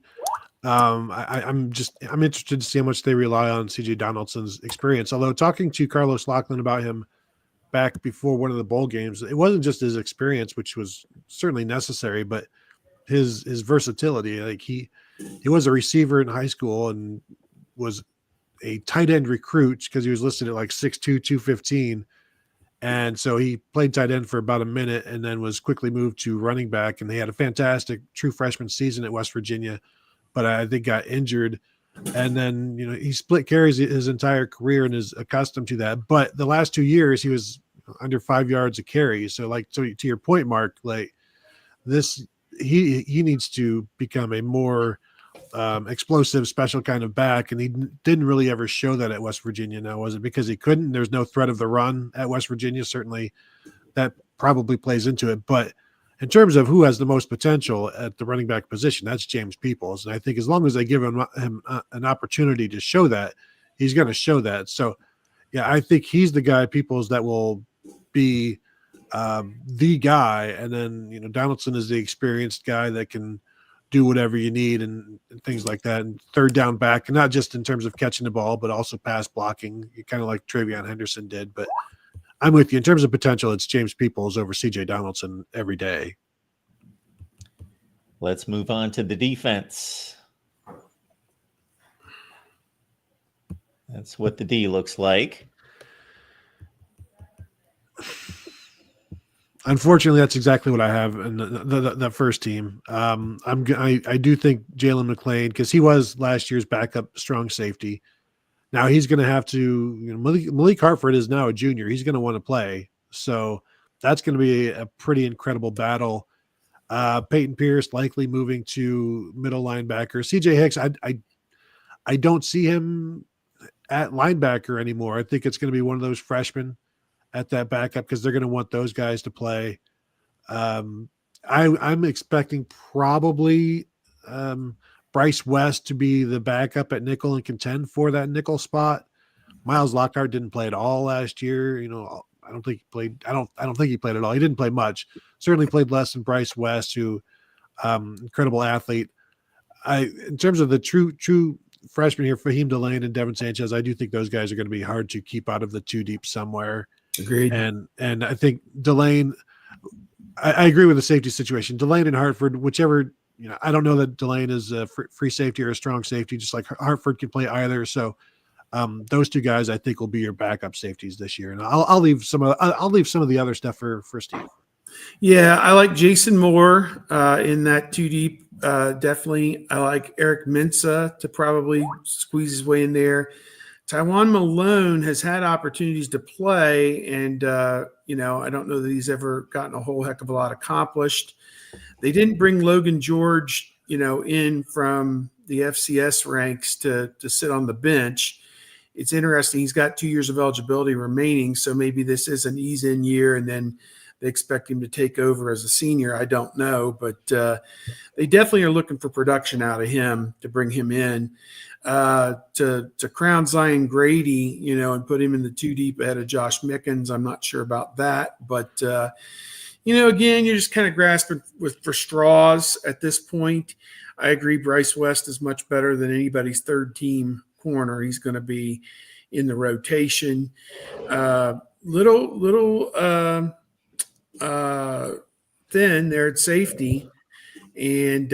I'm interested to see how much they rely on CJ Donaldson's experience. Although talking to Carlos Lachlan about him back before one of the bowl games, it wasn't just his experience, which was certainly necessary, but his versatility. Like he was a receiver in high school and was a tight end recruit because he was listed at like 6'2", 215. And so he played tight end for about a minute and then was quickly moved to running back. And they had a fantastic true freshman season at West Virginia, but I think got injured. And then, he split carries his entire career and is accustomed to that. But the last 2 years, he was under 5 yards a carry. So to your point, Mark, like this, he needs to become a more explosive, special kind of back, and he didn't really ever show that at West Virginia. Now, was it because he couldn't? There's no threat of the run at West Virginia. Certainly, that probably plays into it. But in terms of who has the most potential at the running back position, that's James Peoples. And I think as long as they give him an opportunity to show that, he's going to show that. So, yeah, I think he's the guy, Peoples, that will be the guy. And then, Donaldson is the experienced guy that can do whatever you need and things like that. And third down back, and not just in terms of catching the ball, but also pass blocking, kind of like Travion Henderson did. But I'm with you. In terms of potential, it's James Peoples over CJ Donaldson every day.
Let's move on to the defense. That's what the D looks like.
Unfortunately, that's exactly what I have in the first team. I do think Jalen McLean, because he was last year's backup strong safety. Now he's going to have to. Malik Hartford is now a junior. He's going to want to play, so that's going to be a pretty incredible battle. Peyton Pierce likely moving to middle linebacker. CJ Hicks, I don't see him at linebacker anymore. I think it's going to be one of those freshmen at that backup because they're going to want those guys to play. I'm expecting probably Bryce West to be the backup at nickel and contend for that nickel spot. Miles Lockhart didn't play at all last year. I don't think he played. I don't think he played at all. He didn't play much. Certainly played less than Bryce West, who incredible athlete. In terms of the true freshmen here, Fahim Delane and Devin Sanchez, I do think those guys are going to be hard to keep out of the 2 deep somewhere.
Agreed.
And I think Delane, I agree with the safety situation. Delane and Hartford, whichever, I don't know that Delane is a free safety or a strong safety, just like Hartford can play either. So those 2 guys I think will be your backup safeties this year. And I'll leave some of the other stuff for Steve.
Yeah, I like Jason Moore in that 2 deep. Definitely. I like Eric Mensah to probably squeeze his way in there. Tywan Malone has had opportunities to play, and, I don't know that he's ever gotten a whole heck of a lot accomplished. They didn't bring Logan George, in from the FCS ranks to sit on the bench. It's interesting. He's got 2 years of eligibility remaining, so maybe this is an ease-in year, and then they expect him to take over as a senior. I don't know, but they definitely are looking for production out of him to bring him in. To crown Zion Grady, and put him in the 2 deep ahead of Josh Mickens, I'm not sure about that. But, again, you're just kind of grasping for straws at this point. I agree Bryce West is much better than anybody's third-team corner. He's going to be in the rotation. Little thin there at safety. And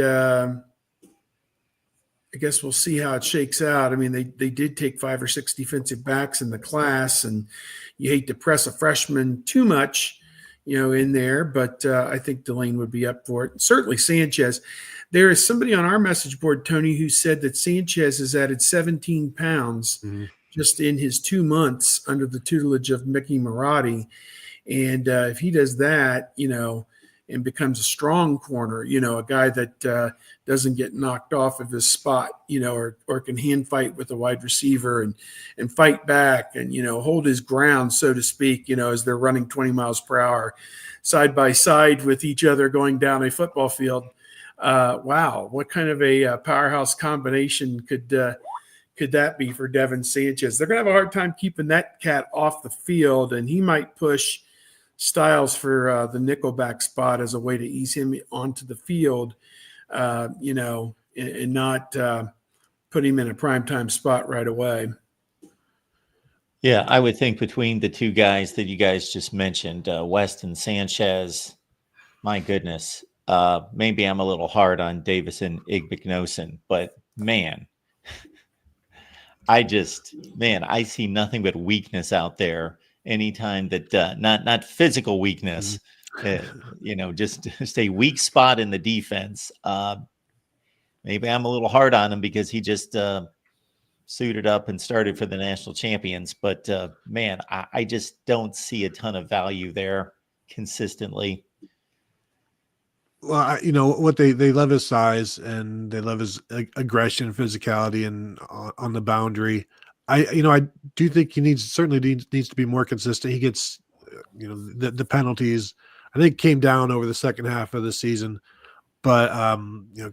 I guess we'll see how it shakes out. I mean, they did take 5 or 6 defensive backs in the class, and you hate to press a freshman too much, in there, but I think Delane would be up for it. Certainly Sanchez. There is somebody on our message board, Tony, who said that Sanchez has added 17 pounds just in his 2 months under the tutelage of Mickey Marotti. And if he does that, and becomes a strong corner, a guy that doesn't get knocked off of his spot, or can hand fight with a wide receiver and fight back and, hold his ground, so to speak, as they're running 20 miles per hour side by side with each other going down a football field. Wow, what kind of a powerhouse combination could that be for Devin Sanchez? They're going to have a hard time keeping that cat off the field, and he might push Styles for the nickelback spot as a way to ease him onto the field, and not put him in a primetime spot right away.
Yeah, I would think between the two guys that you guys just mentioned, West and Sanchez, my goodness, maybe I'm a little hard on Davison Igbinosun, but man, I see nothing but weakness out there. Anytime that not physical weakness, just a weak spot in the defense. Maybe I'm a little hard on him because he just suited up and started for the national champions. But man, I just don't see a ton of value there consistently.
Well, what they love his size, and they love his aggression, physicality, and on the boundary. I do think he certainly needs to be more consistent. He gets, the penalties, I think, came down over the second half of the season. But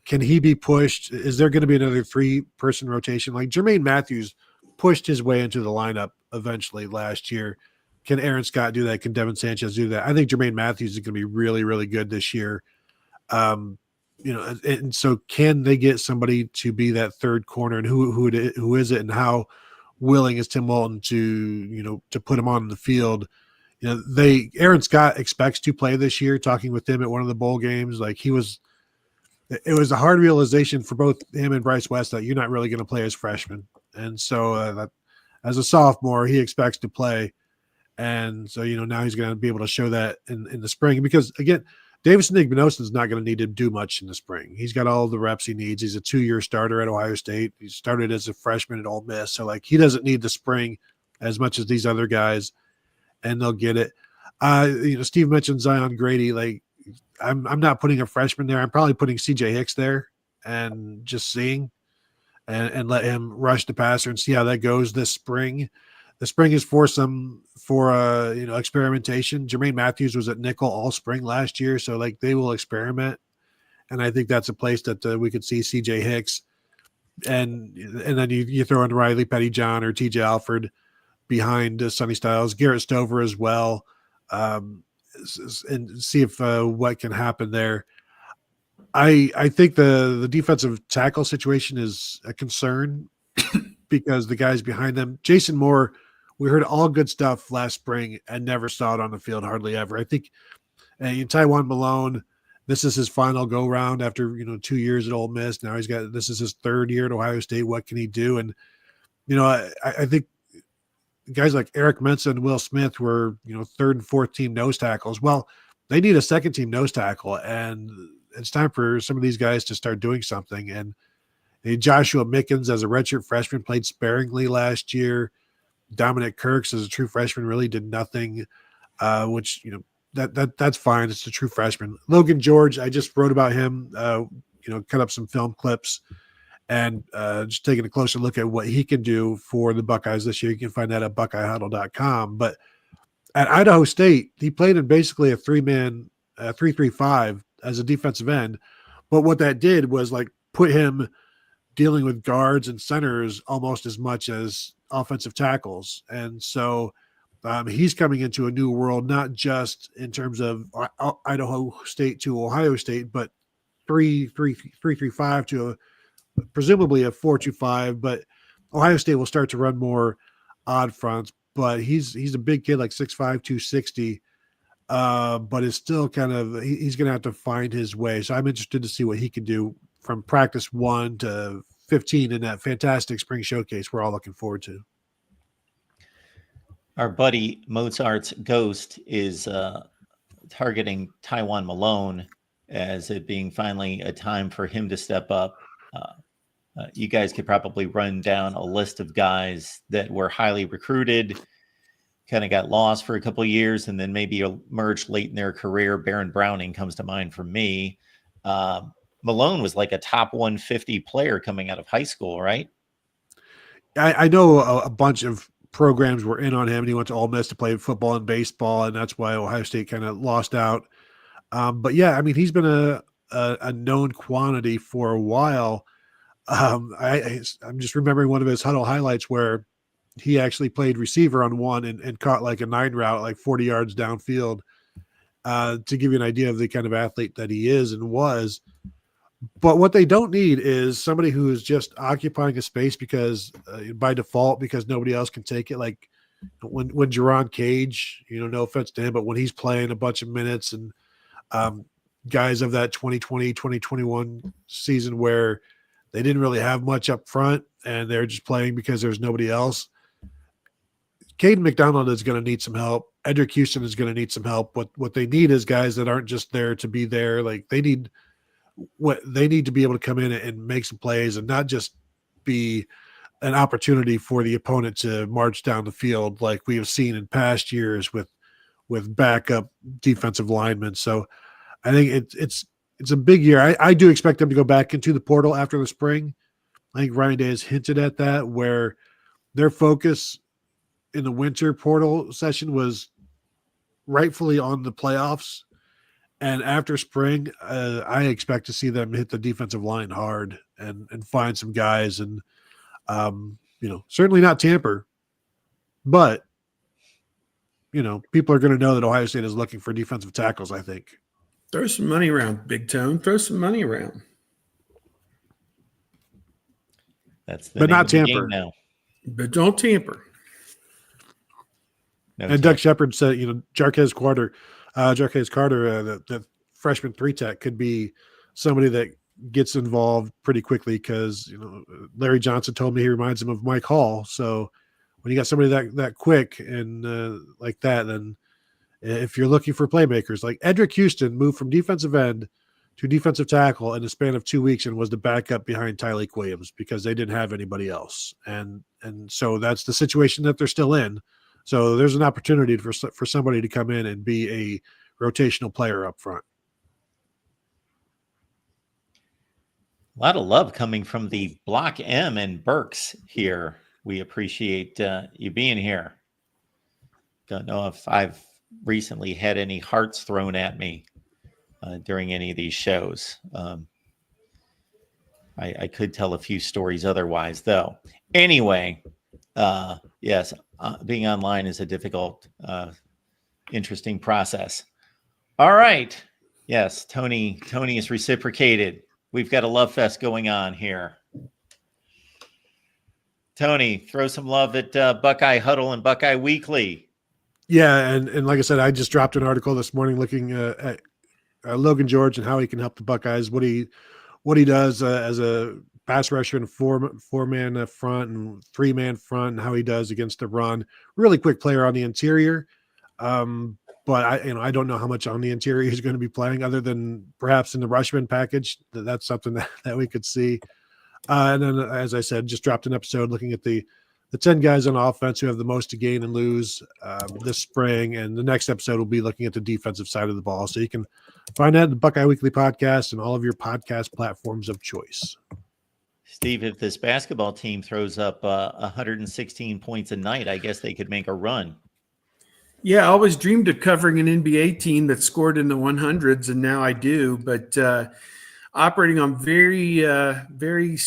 can he be pushed? Is there going to be another 3-person rotation? Like Jermaine Matthews pushed his way into the lineup eventually last year. Can Aaron Scott do that? Can Devin Sanchez do that? I think Jermaine Matthews is going to be really, really good this year. And so can they get somebody to be that third corner, and who is it, and how willing is Tim Walton to put him on the field? Aaron Scott expects to play this year. Talking with him at one of the bowl games, it was a hard realization for both him and Bryce West that you're not really going to play as freshman. And so that as a sophomore, he expects to play. And so, now he's going to be able to show that in the spring, because again, Davison Igbinosun is not going to need to do much in the spring. He's got all the reps he needs. He's a 2-year starter at Ohio State. He started as a freshman at Ole Miss. So he doesn't need the spring as much as these other guys, and they'll get it. Steve mentioned Zion Grady. I'm not putting a freshman there. I'm probably putting CJ Hicks there and just seeing and let him rush the passer and see how that goes this spring. The spring is for experimentation. Jermaine Matthews was at nickel all spring last year, so they will experiment, and I think that's a place that we could see CJ Hicks, and then you throw in Riley Pettyjohn or TJ Alford behind Sonny Styles, Garrett Stover as well, and see if what can happen there. I think the defensive tackle situation is a concern because the guys behind them, Jason Moore, we heard all good stuff last spring and never saw it on the field hardly ever. I think Taiwan Malone, this is his final go round after 2 years at Ole Miss. Now this is his 3rd year at Ohio State. What can he do? And I think guys like Eric Mensah and Will Smith were 3rd and 4th team nose tackles. Well, they need a 2nd team nose tackle, and it's time for some of these guys to start doing something. And Joshua Mickens, as a redshirt freshman, played sparingly last year. Dominic Kirks, as a true freshman, really did nothing, which that's fine. It's a true freshman. Logan George, I just wrote about him. Cut up some film clips and just taking a closer look at what he can do for the Buckeyes this year. You can find that at BuckeyeHuddle.com. But At Idaho State, he played in basically a 3-man 3-3-5 as a defensive end. But what that did was like put him dealing with guards and centers almost as much as offensive tackles. And so he's coming into a new world, not just in terms of Idaho State to Ohio State, but 3-3-5 to presumably a 4-2-5. But Ohio State will start to run more odd fronts. But he's a big kid, like 6'5", 260. But is still kind of he's going to have to find his way. So I'm interested to see what he can do from practice 1 to 15 in that fantastic spring showcase we're all looking forward to.
Our buddy Mozart's Ghost is targeting Taiwan Malone as it being finally a time for him to step up. You guys could probably run down a list of guys that were highly recruited, kind of got lost for a couple of years, and then maybe emerged late in their career. Baron Browning comes to mind for me. Malone was like a top 150 player coming out of high school, right?
I know a bunch of programs were in on him, and he went to Ole Miss to play football and baseball, and that's why Ohio State kind of lost out. But yeah, I mean, he's been a known quantity for a while. I'm just remembering one of his huddle highlights where he actually played receiver on one and caught like a 9 route, like 40 yards downfield, to give you an idea of the kind of athlete that he is and was. But what they don't need is somebody who is just occupying a space because by default, because nobody else can take it. Like when Jerron Cage, no offense to him, but when he's playing a bunch of minutes and guys of that 2020, 2021 season where they didn't really have much up front and they're just playing because there's nobody else. Caden McDonald is going to need some help. Edric Houston is going to need some help. What they need is guys that aren't just there to be there. Like they need to be able to come in and make some plays and not just be an opportunity for the opponent to march down the field like we have seen in past years with backup defensive linemen. So I think it's a big year. I do expect them to go back into the portal after the spring. I think Ryan Day has hinted at that, where their focus in the winter portal session was rightfully on the playoffs. And after spring, I expect to see them hit the defensive line hard and find some guys and, certainly not tamper, but, people are going to know that Ohio State is looking for defensive tackles, I think.
Throw some money around, Big Tone. Throw some money around.
That's the
but
name
not
of the
tamper.
game now.
But don't tamper.
No
and Doug Shepard said, Jarquez Carter, the freshman 3-tech, could be somebody that gets involved pretty quickly because, Larry Johnson told me he reminds him of Mike Hall. So when you got somebody that quick and like that, then if you're looking for playmakers, like Edric Houston moved from defensive end to defensive tackle in the span of 2 weeks and was the backup behind Tyleik Williams because they didn't have anybody else. And so that's the situation that they're still in. So there's an opportunity for somebody to come in and be a rotational player up front.
A lot of love coming from the Block M and Berks here. We appreciate you being here. Don't know if I've recently had any hearts thrown at me during any of these shows. I could tell a few stories otherwise, though. Anyway, yes, being online is a difficult, interesting process. All right. Yes, Tony is reciprocated. We've got a love fest going on here. Tony, throw some love at Buckeye Huddle and Buckeye Weekly.
Yeah, and like I said, I just dropped an article this morning looking at Logan George and how he can help the Buckeyes. What he does as a pass rusher in four-man front and 3-man front, and how he does against the run. Really quick player on the interior, but I don't know how much on the interior he's going to be playing, other than perhaps in the rushman package. That's something that we could see. And then, as I said, just dropped an episode looking at the 10 guys on offense who have the most to gain and lose this spring. And the next episode will be looking at the defensive side of the ball. So you can find that in the Buckeye Weekly podcast and all of your podcast platforms of choice.
Steve, if this basketball team throws up 116 points a night, I guess they could make a run.
Yeah, I always dreamed of covering an NBA team that scored in the 100s, and now I do. But operating on very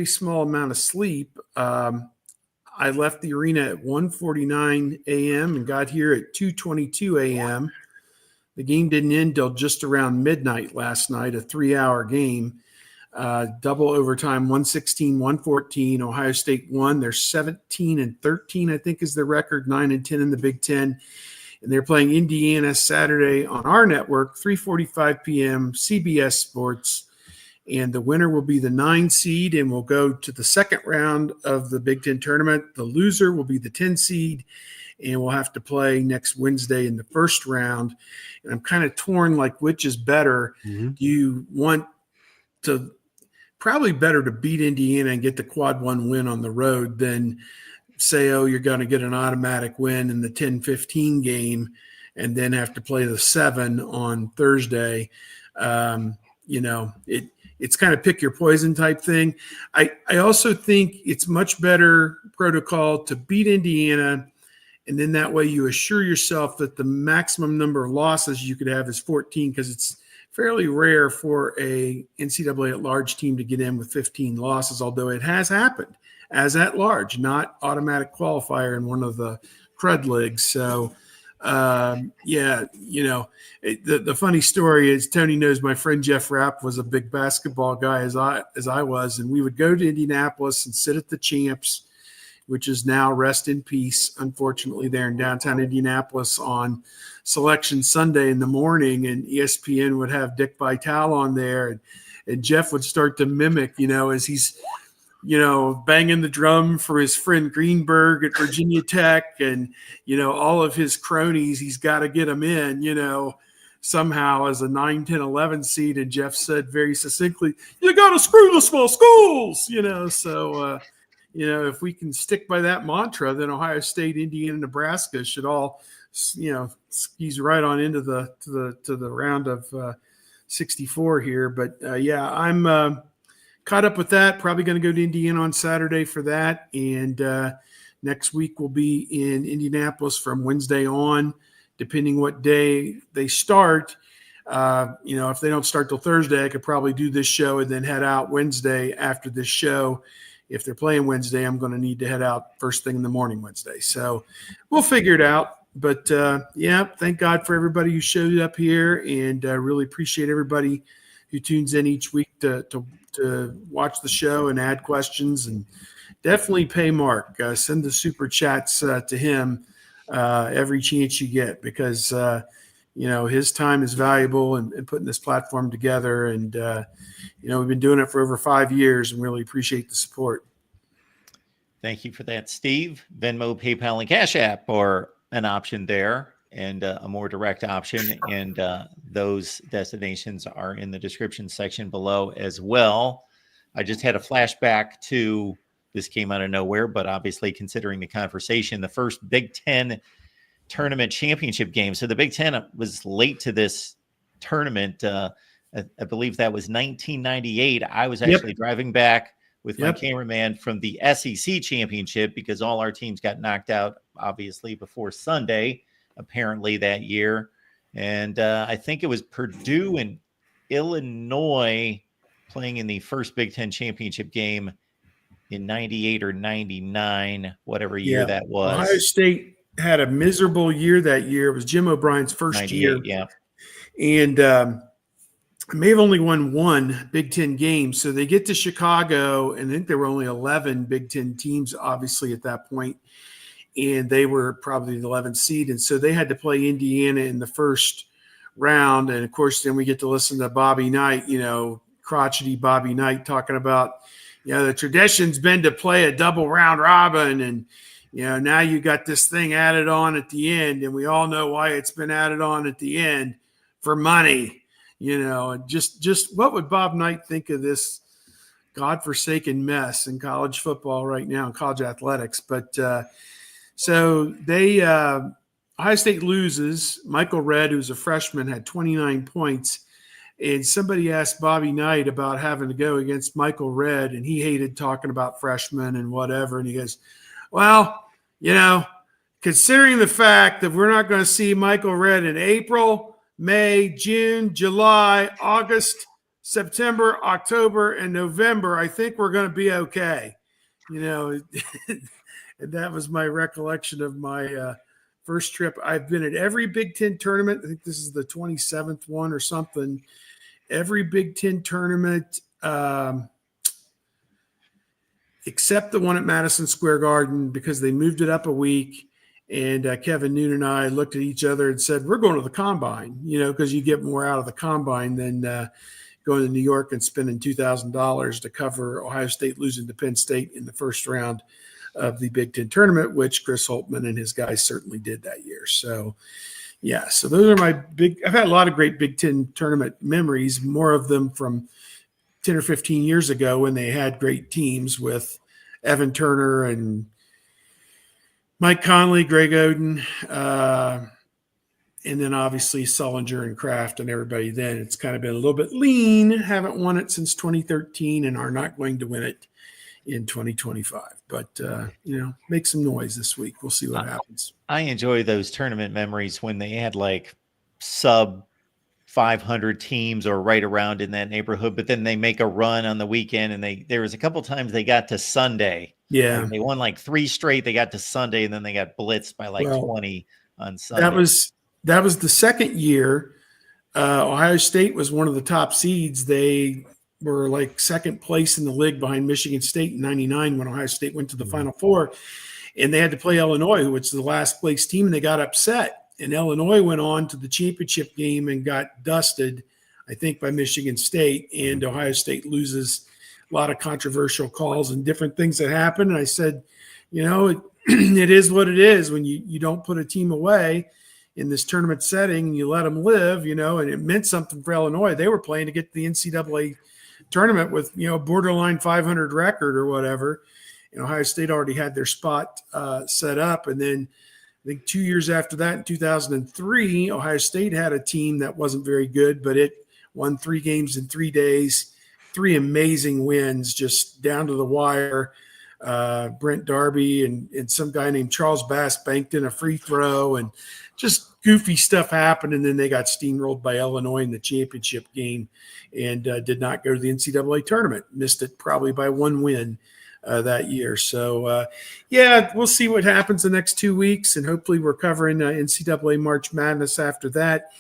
small amount of sleep, I left the arena at 1:49 a.m. and got here at 2:22 a.m. The game didn't end till just around midnight last night, a 3-hour game. Double overtime, 116-114. Ohio State won. They're 17-13, I think is the record, 9-10 in the Big Ten. And they're playing Indiana Saturday on our network, 3:45 p.m., CBS Sports. And the winner will be the 9 seed and will go to the second round of the Big Ten tournament. The loser will be the 10 seed and we'll have to play next Wednesday in the first round. And I'm kind of torn, like, which is better?
Mm-hmm.
Do you want to – probably better to beat Indiana and get the quad one win on the road than say, oh, you're going to get an automatic win in the 10-15 game and then have to play the 7 on Thursday. It's kind of pick your poison type thing. I also think it's much better protocol to beat Indiana, and then that way you assure yourself that the maximum number of losses you could have is 14, because it's fairly rare for a NCAA at large team to get in with 15 losses, although it has happened as at large, not automatic qualifier in one of the crud leagues. So the funny story is Tony knows my friend Jeff Rapp was a big basketball guy as I was, and we would go to Indianapolis and sit at the Champs, which is now rest in peace, unfortunately, there in downtown Indianapolis on Selection Sunday in the morning, and ESPN would have Dick Vitale on there, and Jeff would start to mimic, as he's banging the drum for his friend Greenberg at Virginia Tech, and, all of his cronies, he's got to get them in, somehow as a 9, 10, 11 seed. And Jeff said very succinctly, you got to screw the small schools, so if we can stick by that mantra, then Ohio State, Indiana, Nebraska should all, skis right on into the round of 64 here. But I'm caught up with that. Probably going to go to Indiana on Saturday for that, and next week we'll be in Indianapolis from Wednesday on, depending what day they start. If they don't start till Thursday, I could probably do this show and then head out Wednesday after this show. If they're playing Wednesday, I'm going to need to head out first thing in the morning Wednesday. So we'll figure it out. But, thank God for everybody who showed up here, and really appreciate everybody who tunes in each week to watch the show and add questions. And definitely pay Mark. Send the super chats to him every chance you get, because, his time is valuable in putting this platform together. And, we've been doing it for over 5 years and really appreciate the support.
Thank you for that, Steve. Venmo, PayPal, and Cash App are an option there, and a more direct option. And those destinations are in the description section below as well. I just had a flashback to, this came out of nowhere, but obviously considering the conversation, the first Big Ten tournament championship game. So the Big Ten was late to this tournament. I believe that was 1998. I was actually driving back with my cameraman from the SEC championship, because all our teams got knocked out, obviously, before Sunday, apparently that year. And I think it was Purdue and Illinois playing in the first Big Ten championship game in 98 or 99, whatever year that was.
Ohio State had a miserable year that year. It was Jim O'Brien's first year.
Yeah.
And may have only won one Big Ten game. So they get to Chicago, and I think there were only 11 Big Ten teams, obviously, at that point. And they were probably the 11th seed. And so they had to play Indiana in the first round. And, of course, then we get to listen to Bobby Knight, crotchety Bobby Knight, talking about, the tradition's been to play a double round robin. And, now you got this thing added on at the end. And we all know why it's been added on at the end, for money. And just what would Bob Knight think of this godforsaken mess in college football right now, in college athletics? But so they Ohio State loses. Michael Redd, who's a freshman, had 29 points. And somebody asked Bobby Knight about having to go against Michael Redd, and he hated talking about freshmen and whatever. And he goes, well, kind considering the fact that we're not going to see Michael Redd in April, May, June, July, August, September, October, and November, I think we're going to be okay. And that was my recollection of my first trip. I've been at every Big Ten tournament. I think this is the 27th one or something. Every Big Ten tournament, except the one at Madison Square Garden, because they moved it up a week. And Kevin Noon and I looked at each other and said, we're going to the Combine, because you get more out of the Combine than going to New York and spending $2,000 to cover Ohio State losing to Penn State in the first round of the Big Ten tournament, which Chris Holtman and his guys certainly did that year. So, yeah, so those are my I've had a lot of great Big Ten tournament memories, more of them from 10 or 15 years ago when they had great teams with Evan Turner and Mike Conley, Greg Oden, and then obviously Sullinger and Kraft and everybody then. It's kind of been a little bit lean, haven't won it since 2013 and are not going to win it in 2025. But, make some noise this week. We'll see what happens.
I enjoy those tournament memories when they had like sub 500 teams or right around in that neighborhood, but then they make a run on the weekend and there was a couple times they got to Sunday.
Yeah.
Like they won like 3 straight. They got to Sunday and then they got blitzed by 20 on Sunday.
That was the second year. Ohio State was one of the top seeds. They were like second place in the league behind Michigan State in 99 when Ohio State went to the Final Four. And they had to play Illinois, which is the last place team, and they got upset. And Illinois went on to the championship game and got dusted, I think, by Michigan State. And Ohio State loses. A lot of controversial calls and different things that happen. And I said, it is what it is when you don't put a team away in this tournament setting and you let them live, and it meant something for Illinois. They were playing to get the NCAA tournament with, borderline 500 record or whatever. And Ohio State already had their spot set up. And then I think 2 years after that, in 2003, Ohio State had a team that wasn't very good, but it won 3 games in 3 days. 3 amazing wins, just down to the wire. Brent Darby and some guy named Charles Bass banked in a free throw and just goofy stuff happened. And then they got steamrolled by Illinois in the championship game and did not go to the NCAA tournament. Missed it probably by 1 win that year. So, we'll see what happens the next 2 weeks. And hopefully we're covering NCAA March Madness after that.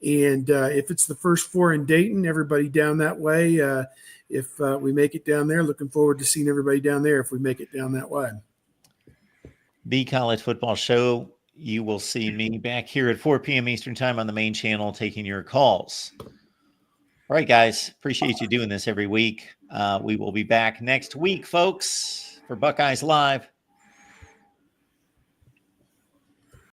And if it's the first 4 in Dayton, everybody down that way, if we make it down there, looking forward to seeing everybody down there if we make it down that way.
The College Football Show. You will see me back here at 4 p.m. Eastern Time on the main channel taking your calls. All right, guys. Appreciate you doing this every week. We will be back next week, folks, for Buckeyes Live.